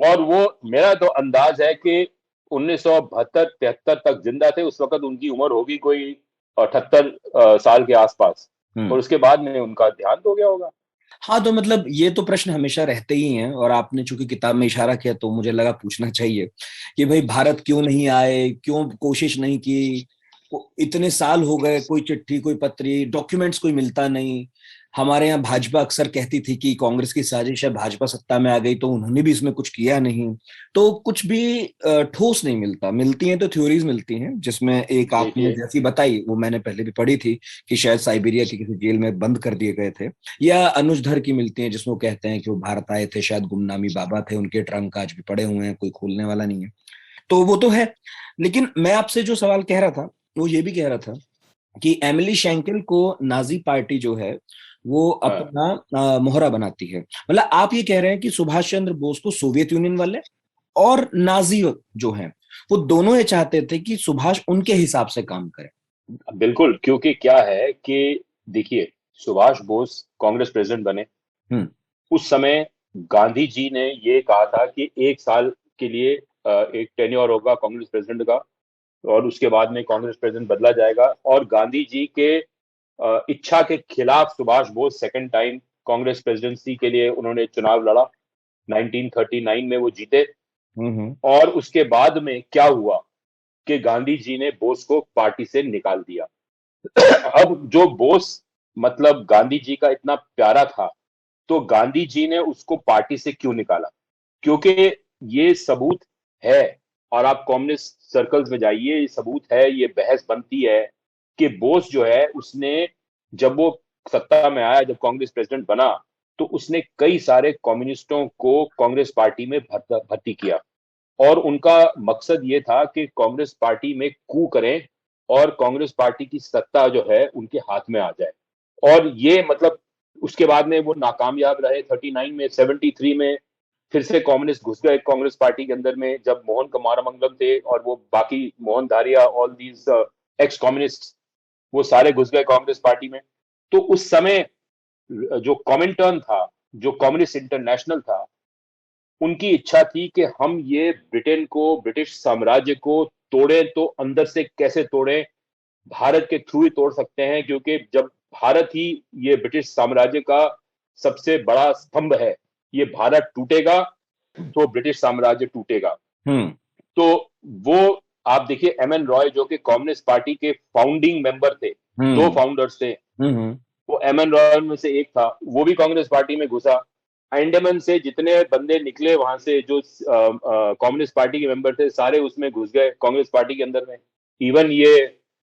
और वो मेरा तो अंदाज है कि 1972-73 तक जिंदा थे। उस वक्त उनकी उम्र होगी कोई 78 साल के आसपास और उसके बाद में उनका देहांत हो गया होगा। हाँ, तो मतलब ये तो प्रश्न हमेशा रहते ही हैं और आपने चूंकि किताब में इशारा किया तो मुझे लगा पूछना चाहिए कि भाई भारत क्यों नहीं आए, क्यों कोशिश नहीं की, इतने साल हो गए, कोई चिट्ठी, कोई पत्री, डॉक्यूमेंट्स कोई मिलता नहीं। हमारे यहाँ भाजपा अक्सर कहती थी कि कांग्रेस की साजिश है, भाजपा सत्ता में आ गई तो उन्होंने भी इसमें कुछ किया नहीं, तो कुछ भी ठोस नहीं मिलता। मिलती हैं तो थ्योरीज मिलती हैं, जिसमें एक आपने जैसी बताई वो मैंने पहले भी पढ़ी थी कि शायद साइबेरिया की किसी जेल में बंद कर दिए गए थे, या अनुज धर की मिलती हैं जिसमें वो कहते हैं कि वो भारत आए थे, शायद गुमनामी बाबा थे, उनके ट्रंक आज भी पड़े हुए हैं, कोई खोलने वाला नहीं है। तो वो तो है, लेकिन मैं आपसे जो सवाल कह रहा था वो ये भी कह रहा था कि एमिली शेंकेल को नाजी पार्टी जो है वो अपना मोहरा बनाती है। मतलब आप ये कह रहे हैं कि सुभाष चंद्र बोस को सोवियत यूनियन वाले और नाजी जो हैं वो दोनों ये चाहते थे कि सुभाष उनके हिसाब से काम करे। बिल्कुल, क्योंकि क्या है कि देखिए सुभाष बोस कांग्रेस प्रेसिडेंट बने, उस समय गांधी जी ने ये कहा था कि 1 साल के लिए एक टेन्योर होगा कांग्रेस प्रेसिडेंट का और उसके बाद में कांग्रेस प्रेसिडेंट बदला जाएगा। और गांधी जी के इच्छा के खिलाफ Subhash Bose second time Congress presidency के लिए उन्होंने चुनाव लड़ा। 1939 में वो जीते और उसके बाद में क्या हुआ कि गांधी जी ने बोस को पार्टी से निकाल दिया। अब जो बोस मतलब गांधी जी का इतना प्यारा था तो गांधी जी ने उसको पार्टी से क्यों निकाला? क्योंकि ये सबूत है और आप कम्युनिस्ट सर्कल्स में जाइए, ये सबूत है, ये बहस बनती है कि बोस जो है उसने जब वो सत्ता में आया, जब कांग्रेस प्रेसिडेंट बना तो उसने कई सारे कम्युनिस्टों को कांग्रेस पार्टी में भर्ती किया और उनका मकसद ये था कि कांग्रेस पार्टी में कू करें और कांग्रेस पार्टी की सत्ता जो है उनके हाथ में आ जाए। और ये मतलब उसके बाद में वो नाकामयाब रहे। 39 में, 73 में फिर से कम्युनिस्ट घुस गए कांग्रेस पार्टी के अंदर में, जब मोहन कुमारमंगलम थे और वो बाकी Mohan Dharia, all these ex communists, वो सारे घुस गए कांग्रेस पार्टी में। तो उस समय जो कॉमिंटर्न था, जो कम्युनिस्ट इंटरनेशनल था, उनकी इच्छा थी कि हम ये ब्रिटेन को, ब्रिटिश साम्राज्य को तोड़े तो अंदर से कैसे तोड़े, भारत के थ्रू ही तोड़ सकते हैं, क्योंकि जब भारत ही ये ब्रिटिश साम्राज्य का सबसे बड़ा स्तंभ है, ये भारत टूटेगा तो ब्रिटिश साम्राज्य टूटेगा। तो वो आप देखिए एमएन रॉय जो कि कम्युनिस्ट पार्टी के फाउंडिंग मेंबर थे, 2 फाउंडर्स थे, वो एमएन रॉय में से एक था, वो भी कांग्रेस पार्टी में घुसा। अंडमान से जितने बंदे निकले वहां से जो कम्युनिस्ट पार्टी के मेंबर थे सारे उसमें घुस गए कांग्रेस पार्टी के अंदर में। इवन ये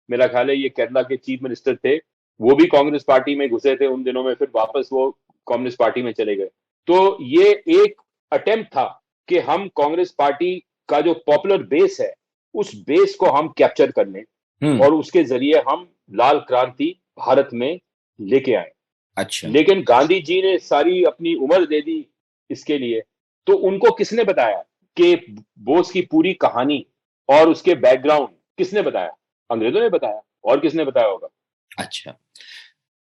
मेरा ख्याल है ये केरला के चीफ मिनिस्टर थे, वो भी कांग्रेस पार्टी में घुसे थे उन दिनों में, फिर वापस वो कम्युनिस्ट पार्टी में चले गए। तो ये एक अटेम्प्ट था कि हम कांग्रेस पार्टी का जो पॉपुलर बेस है उस बेस को हम कैप्चर कर लें और उसके जरिए हम लाल क्रांति भारत में लेके आए। अच्छा। लेकिन गांधी जी ने सारी अपनी उम्र दे दी इसके लिए, तो उनको किसने बताया कि बोस की पूरी कहानी और उसके बैकग्राउंड किसने बताया? अंग्रेजों ने बताया, और किसने बताया होगा? अच्छा,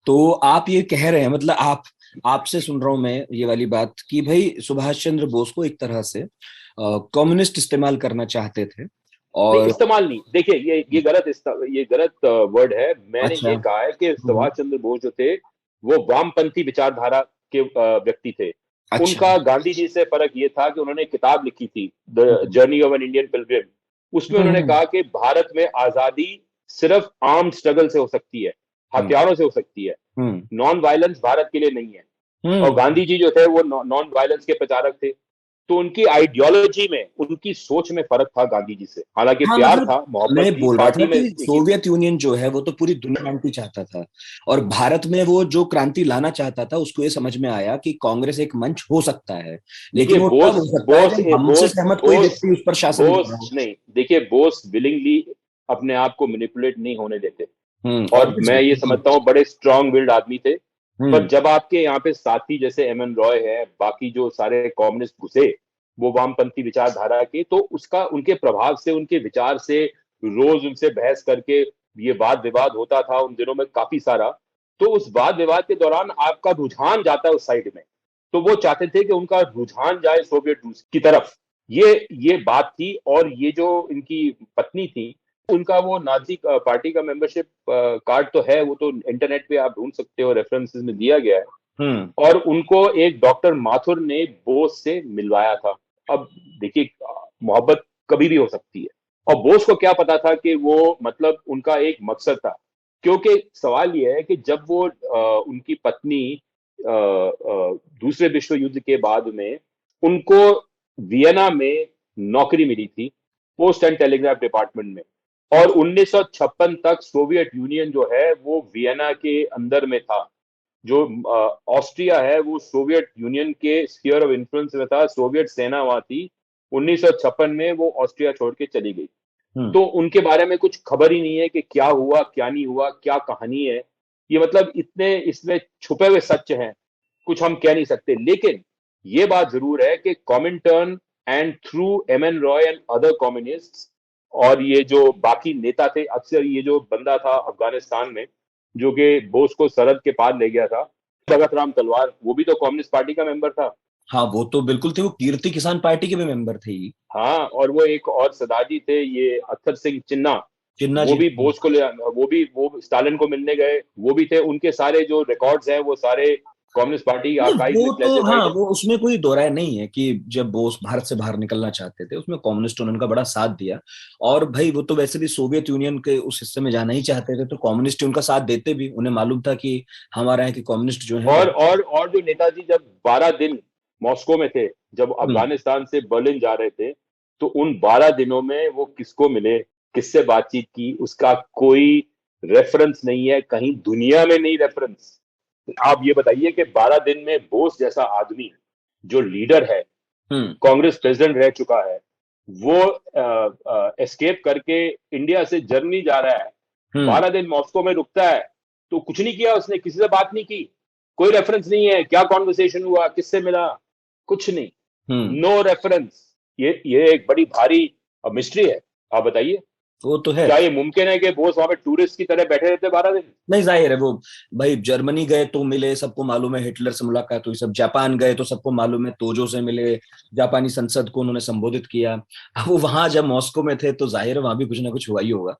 तो आप ये कह रहे हैं, मतलब आपसे सुन रहा हूं मैं ये वाली बात कि भाई सुभाष चंद्र बोस को एक तरह से कम्युनिस्ट इस्तेमाल करना चाहते थे। नहीं, और इस्तेमाल नहीं, देखिए ये गलत वर्ड है। मैंने अच्छा। ये कहा है कि सुभाष चंद्र बोस जो थे वो वामपंथी विचारधारा के व्यक्ति थे। अच्छा। उनका गांधी जी से फर्क ये था कि उन्होंने किताब लिखी थी, the journey of an Indian Pilgrim. उसमें उन्होंने हम्म। कहा कि भारत में आजादी सिर्फ आर्म्ड स्ट्रगल से हो सकती है, हम्म। हथियारों से हो सकती है, हम्म। नॉन वायलेंस भारत के लिए नहीं है। और हम्म। गांधी जी जो थे वो नॉन वायलेंस के प्रचारक थे। तो उनकी आइडियोलॉजी में, उनकी सोच में फर्क था गांधी जी से। हालांकि हाँ, प्यार मतलब था, मोहब्बत मैं थी, बोल रहा था पार्टी में कि एक ही थी। सोवियत यूनियन जो है वो तो पूरी दुनिया क्रांति चाहता था, और भारत में वो जो क्रांति लाना चाहता था उसको ये समझ में आया कि कांग्रेस एक मंच हो सकता है, लेकिन देखिए, वो तब बोस हो सकता है बोस जब हमसे बोस सहमत कोई बोस व्यक्ति उस पर शासन कर बोस रहा हो। नहीं, देखिए, बोस विलिंगली अपने आप को मैनिपुलेट नहीं होने देते। और मैं ऑब्वियसली, ये बिल्कुल। समझता हूँ बड़े स्ट्रांग विल्ड आदमी थे। पर हम्म। जब आपके यहाँ पे साथी जैसे एम एन रॉय है, बाकी जो सारे कम्युनिस्ट घुसे वो वामपंथी विचारधारा के, तो उसका उनके प्रभाव से, उनके विचार से, रोज उनसे बहस करके ये वाद विवाद होता था उन दिनों में काफी सारा। तो उस वाद विवाद के दौरान आपका रुझान जाता है उस साइड में, तो वो चाहते थे कि उनका रुझान जाए सोवियत रूस की तरफ। ये बात थी। और ये जो इनकी पत्नी थी, उनका वो नाजी पार्टी का मेंबरशिप कार्ड तो है, वो तो इंटरनेट पे आप ढूंढ सकते हो, रेफरेंसेस में दिया गया है। हम्म। और उनको एक डॉक्टर माथुर ने बोस से मिलवाया था। अब देखिए, मोहब्बत कभी भी हो सकती है। और बोस को क्या पता था कि वो, मतलब उनका एक मकसद था। क्योंकि सवाल यह है कि जब वो उनकी पत्नी दूसरे विश्व युद्ध के बाद में उनको वियना में नौकरी मिली थी, पोस्ट एंड टेलीग्राफ डिपार्टमेंट में। और 1956 तक सोवियत यूनियन जो है वो वियना के अंदर में था। जो ऑस्ट्रिया है वो सोवियत यूनियन के स्फीयर ऑफ इन्फ्लुएंस में था, सोवियत सेना वहां थी। 1956 में वो ऑस्ट्रिया छोड़ के चली गई। हम्म। तो उनके बारे में कुछ खबर ही नहीं है कि क्या हुआ, क्या नहीं हुआ, क्या कहानी है। ये मतलब इतने इसमें छुपे हुए सच हैं, कुछ हम कह नहीं सकते। लेकिन ये बात जरूर है कि Comintern and through M N Roy and other communist, और ये जो बाकी नेता थे, अक्सर ये जो बंदा था अफगानिस्तान में जो कि बोस को सरहद के पार ले गया था, भगत राम तलवार, वो भी तो कम्युनिस्ट पार्टी का मेंबर था। हाँ, वो तो बिल्कुल थे, वो कीर्ति किसान पार्टी के भी मेंबर थे ही। हाँ, और वो एक और सदाजी थे, ये अख्तर सिंह चिन्ना, चिन्ना वो जी। भी बोस को ले, वो स्टालिन को मिलने गए, वो भी थे। उनके सारे जो रिकॉर्ड्स हैं वो सारे कम्युनिस्ट पार्टी नहीं, आर्काइव में वो तो हाँ, क्लासिफाइड है। वो उसमें कोई दो राय नहीं है कि जब बोस भारत से बाहर निकलना चाहते थे उसमें कम्युनिस्ट ने उनका बड़ा साथ दिया। और भाई वो तो वैसे भी सोवियत यूनियन के उस हिस्से में जाना ही चाहते थे, तो कम्युनिस्ट उनका साथ देते भी, उन्हें मालूम था कि हमारे यहाँ के कम्युनिस्ट जो है बहुत। और जो नेताजी जब 12 दिन मॉस्को में थे, जब हम्म। अफगानिस्तान से बर्लिन जा रहे थे, तो उन 12 दिनों में वो किसको मिले, किससे बातचीत की, उसका कोई रेफरेंस नहीं है, कहीं दुनिया में नहीं रेफरेंस। आप ये बताइए कि 12 दिन में बोस जैसा आदमी, जो लीडर है, हम्म। कांग्रेस प्रेसिडेंट रह चुका है, वो एस्केप करके इंडिया से जर्मनी जा रहा है, हम्म। 12 दिन मॉस्को में रुकता है, तो कुछ नहीं किया उसने, किसी से बात नहीं की, कोई रेफरेंस नहीं है, क्या कॉन्वर्सेशन हुआ, किससे मिला, कुछ नहीं, हम्म। No reference. ये एक बड़ी भारी मिस्ट्री है। आप बताइए, वो तो है। क्या ये मुमकिन है कि बोस वहां पे टूरिस्ट की तरह बैठे रहते 12 दिन? नहीं, जाहिर है वो, भाई जर्मनी गए तो मिले, सबको मालूम है हिटलर से मुलाकात हुई, सब जापान गए तो सबको मालूम है तोजो से मिले, जापानी संसद को उन्होंने संबोधित किया। अब वो वहां जब मॉस्को में थे तो जाहिर है वहां भी कुछ ना कुछ हुआ ही होगा।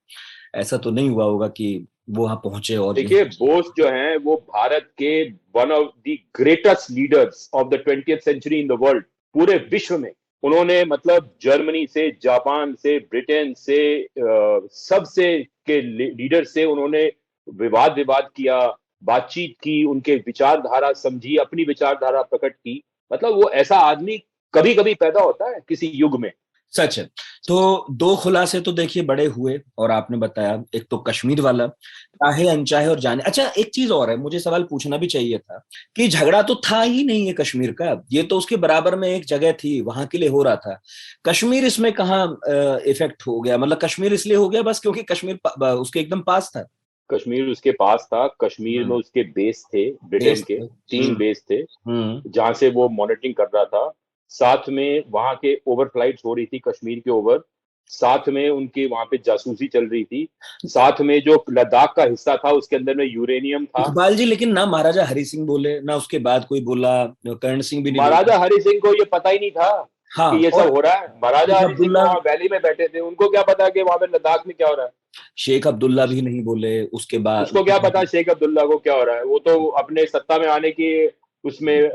ऐसा तो नहीं हुआ होगा कि वो वहां पहुंचे और जो देखिए, बोस जो हैं वो भारत के one of the greatest leaders of the 20th century in the world, पूरे विश्व में। उन्होंने मतलब जर्मनी से, जापान से, ब्रिटेन से, सबसे के लीडर से उन्होंने विवाद विवाद किया, बातचीत की, उनके विचारधारा समझी, अपनी विचारधारा प्रकट की। मतलब वो ऐसा आदमी कभी कभी पैदा होता है किसी युग में। सच है। तो दो खुलासे तो देखिए बड़े हुए, और आपने बताया एक तो कश्मीर वाला, चाहे अनचाहे और जाने। अच्छा, एक चीज और है, मुझे सवाल पूछना भी चाहिए था कि झगड़ा तो था ही नहीं है कश्मीर का, ये तो उसके बराबर में एक जगह थी, वहां के लिए हो रहा था। कश्मीर इसमें कहाँ इफेक्ट हो गया? मतलब कश्मीर इसलिए हो गया बस क्योंकि कश्मीर उसके एकदम पास था। कश्मीर उसके पास था, कश्मीर में उसके बेस थे, ब्रिटेन बेस के थे। 3 बेस थे हम्म। जहां से वो मॉनिटरिंग कर रहा था। साथ में वहां के ओवर फ्लाइट्स हो रही थी कश्मीर के ओवर, साथ में उनके वहां पे जासूसी चल रही थी, साथ में जो लद्दाख का हिस्सा था उसके अंदर में यूरेनियम था। इकबाल जी, लेकिन ना महाराजा हरि सिंह बोले, ना उसके बाद कोई बोला, कर्ण सिंह भी नहीं बोला। महाराजा हरि सिंह को ये पता ही नहीं था हाँ, कि ये और सब हो रहा है। महाराजा शेख हरि सिंह अब्दुल्ला, वहां वैली में बैठे थे, उनको क्या पता कि वहां पे लद्दाख में क्या हो रहा है। शेख अब्दुल्ला भी नहीं बोले उसके बाद। उसको क्या पता शेख अब्दुल्ला को क्या हो रहा है, वो तो अपने सत्ता में आने की उसमें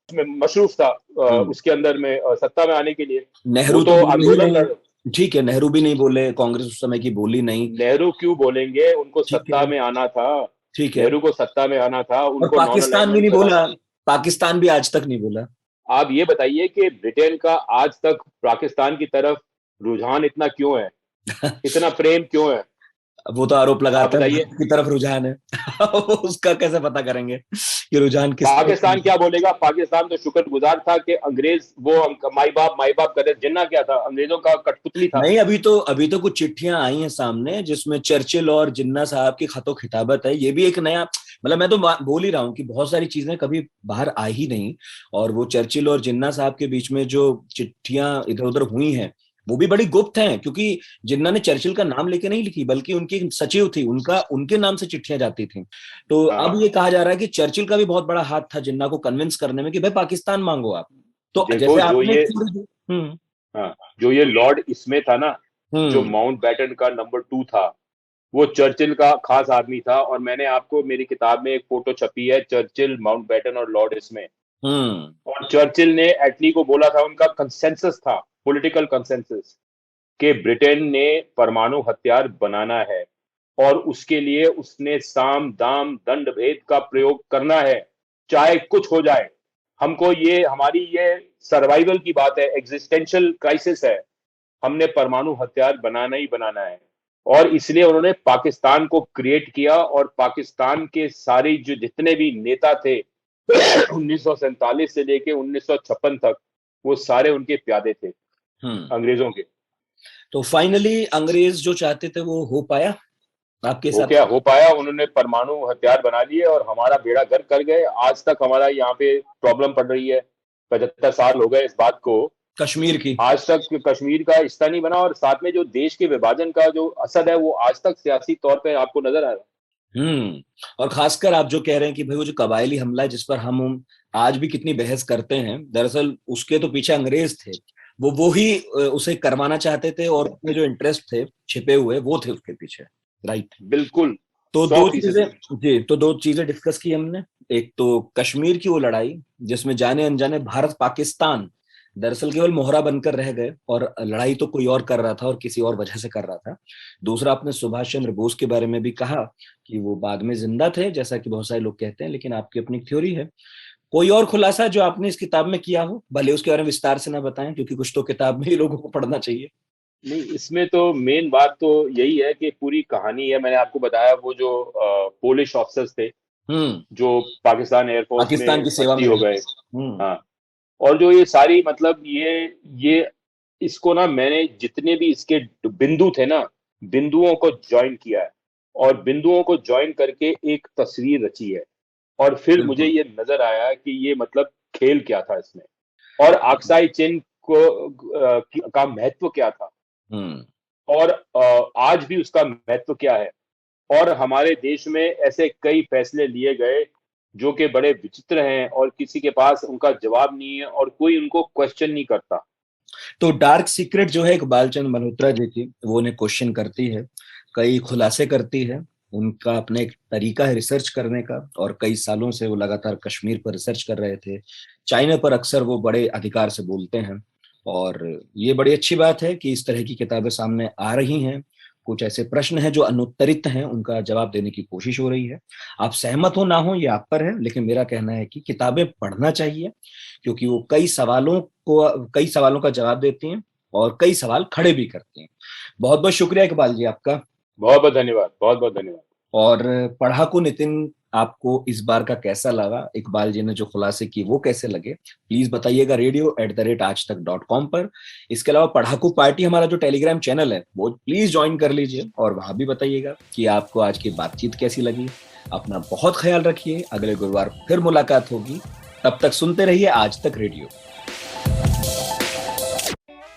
उसमें मशरूफ था, हम्म। उसके अंदर में सत्ता में आने के लिए। वो नेहरू तो तो बोले ही आंदोलन नहीं। लड़ ठीक है, नेहरू भी नहीं बोले, कांग्रेस उस समय की बोली नहीं। नेहरू क्यों बोलेंगे, उनको ठीक सत्ता है। में आना था। ठीक है। नेहरू को सत्ता में आना था, और उनको नॉन पाकिस्तान भी अलाइनमेंट नहीं करना बोला, था। पाकिस्तान भी आज तक नहीं बोला। आप ये बताइए कि ब्रिटेन का आज तक पाकिस्तान की तरफ रुझान इतना क्यों है, इतना प्रेम क्यों है? वो तो आरोप आप लगाता है बताइए। भारत की तरफ रुझान है। उसका कैसे पता करेंगे कि रुझान किस पाकिस्तान तरफ? क्या बोलेगा? पाकिस्तान तो शुक्रगुजार था कि अंग्रेज वो माई बाप करे, जिन्ना क्या था, अंग्रेजों का कठपुतली था। नहीं, अभी तो कुछ चिट्ठियां आई हैं सामने जिसमें चर्चिल और जिन्ना साहब की खतो खिताबत है। ये भी एक नया, मतलब मैं तो बोल ही रहा हूँ कि बहुत सारी चीजें कभी बाहर आई ही नहीं। और वो चर्चिल और जिन्ना साहब के बीच में जो चिट्ठियां इधर उधर हुई हैं, वो भी बड़ी गुप्त हैं, क्योंकि जिन्ना ने चर्चिल का नाम लेके नहीं लिखी, बल्कि उनकी एक सचिव थी, उनका उनके नाम से चिट्ठियां जाती थी। तो अब हाँ, ये कहा जा रहा है कि चर्चिल का भी बहुत बड़ा हाथ था जिन्ना को कन्विंस करने में कि भाई पाकिस्तान मांगो आप। तो देखो जैसे जो आपने ये हम्म। हाँ, जो ये लॉर्ड इसमें था ना, जो हम्म। माउंट बैटन का नंबर 2 था, वो चर्चिल का खास आदमी था। और मैंने आपको मेरी किताब में एक फोटो छपी है, चर्चिल, माउंट बैटन और लॉर्ड इसमें। हम्म। और चर्चिल ने एटली को बोला था, उनका कंसेंसस था, पॉलिटिकल कंसेंसस, कि ब्रिटेन ने परमाणु हथियार बनाना है और उसके लिए उसने साम दाम दंड भेद का प्रयोग करना है, चाहे कुछ हो जाए। हमको ये, हमारी ये सर्वाइवल की बात है, एग्जिस्टेंशियल क्राइसिस है, हमने परमाणु हथियार बनाना ही बनाना है। और इसलिए उन्होंने पाकिस्तान को क्रिएट किया, और पाकिस्तान के सारे जो जितने भी नेता थे 1947 से लेके 1956 तक, वो सारे उनके प्यादे थे, हम्म। अंग्रेजों के। तो फाइनली अंग्रेज जो चाहते थे वो हो पाया आपके वो हिसाब क्या से? हो पाया? उन्होंने परमाणु हथियार बना लिए और हमारा बेड़ा गर्क कर गए। आज तक हमारा यहाँ पे प्रॉब्लम पड़ रही है, 75 साल हो गए इस बात को। कश्मीर की। आज तक कश्मीर का हिस्सा नहीं बना, और साथ में जो देश के विभाजन का जो असर है वो आज तक सियासी तौर पे आपको नजर आ रहा है। हम्म। और खासकर आप जो कह रहे हैं कि भाई वो जो कबायली हमला है जिस पर हम आज भी कितनी बहस करते हैं, दरअसल उसके तो पीछे अंग्रेज थे। वो ही उसे करवाना चाहते थे, और उसमें जो इंटरेस्ट थे छिपे हुए वो थे उसके पीछे। राइट। बिल्कुल, तो सौ दो चीजें, फीसदी जी, तो दो चीजें डिस्कस की हमने। एक तो कश्मीर की वो लड़ाई जिसमें जाने अनजाने भारत पाकिस्तान दरअसल केवल मोहरा बनकर रह गए, और लड़ाई तो कोई और कर रहा था और किसी और वजह से कर रहा था। दूसरा, आपने सुभाष चंद्र बोस के बारे में भी कहा कि वो बाद में जिंदा थे, जैसा कि बहुत सारे लोग कहते हैं, लेकिन आपकी अपनी थ्योरी है। कोई और खुलासा जो आपने इस किताब में किया हो, भले उसके बारे में विस्तार से ना बताएं, क्योंकि कुछ तो किताब में ही लोगों को पढ़ना चाहिए। नहीं। इसमें तो मेन बात तो यही है कि पूरी कहानी है, मैंने आपको बताया वो जो पोलिश ऑफिसर्स थे हम्म। जो पाकिस्तान एयरफोर्स पाकिस्तान में की सेवा भर्ती में हो रहे। गए। हम्म। हाँ, और जो ये सारी मतलब ये इसको ना, मैंने जितने भी इसके बिंदु थे ना, बिंदुओं को ज्वाइन किया है, और बिंदुओं को ज्वाइन करके एक तस्वीर रची है। और फिर मुझे बिल्कुल। ये नजर आया कि ये मतलब खेल क्या था इसमें, और आक्साई चिन्ह का महत्व क्या था, हम्म। और आज भी उसका महत्व क्या है। और हमारे देश में ऐसे कई फैसले लिए गए जो कि बड़े विचित्र हैं, और किसी के पास उनका जवाब नहीं है, और कोई उनको क्वेश्चन नहीं करता। तो डार्क सीक्रेट जो है इकबाल चंद मल्होत्रा जी की, वो उन्हें क्वेश्चन करती है, कई खुलासे करती है। उनका अपना एक तरीका है रिसर्च करने का, और कई सालों से वो लगातार कश्मीर पर रिसर्च कर रहे थे। चाइना पर अक्सर वो बड़े अधिकार से बोलते हैं, और ये बड़ी अच्छी बात है कि इस तरह की किताबें सामने आ रही हैं। कुछ ऐसे प्रश्न हैं जो अनुत्तरित हैं, उनका जवाब देने की कोशिश हो रही है। आप सहमत हो ना हो ये आप पर है, लेकिन मेरा कहना है कि किताबें पढ़ना चाहिए, क्योंकि वो कई सवालों का जवाब देती हैं, और कई सवाल खड़े भी करते हैं। बहुत बहुत शुक्रिया इकबाल जी आपका। बहुत बहुत धन्यवाद, बहुत बहुत धन्यवाद। और पढ़ाकू नितिन, आपको इस बार का कैसा लगा? इकबाल जी ने जो खुलासे किए वो कैसे लगे, प्लीज बताइएगा radio@aajtak.com पर। इसके अलावा पढ़ाकू पार्टी हमारा जो टेलीग्राम चैनल है वो प्लीज ज्वाइन कर लीजिए और वहां भी बताइएगा कि आपको आज की बातचीत कैसी लगी। अपना बहुत ख्याल रखिए, अगले गुरुवार फिर मुलाकात होगी, तब तक सुनते रहिए आज तक रेडियो।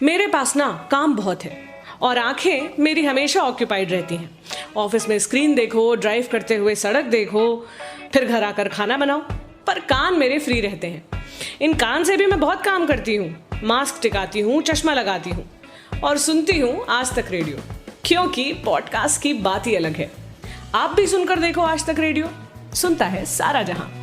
मेरे पास ना काम बहुत है और आंखें मेरी हमेशा ऑक्यूपाइड रहती हैं। ऑफिस में स्क्रीन देखो, ड्राइव करते हुए सड़क देखो, फिर घर आकर खाना बनाओ, पर कान मेरे फ्री रहते हैं। इन कान से भी मैं बहुत काम करती हूँ, मास्क टिकाती हूँ, चश्मा लगाती हूँ और सुनती हूँ आज तक रेडियो, क्योंकि पॉडकास्ट की बात ही अलग है। आप भी सुनकर देखो आज तक रेडियो, सुनता है सारा जहां।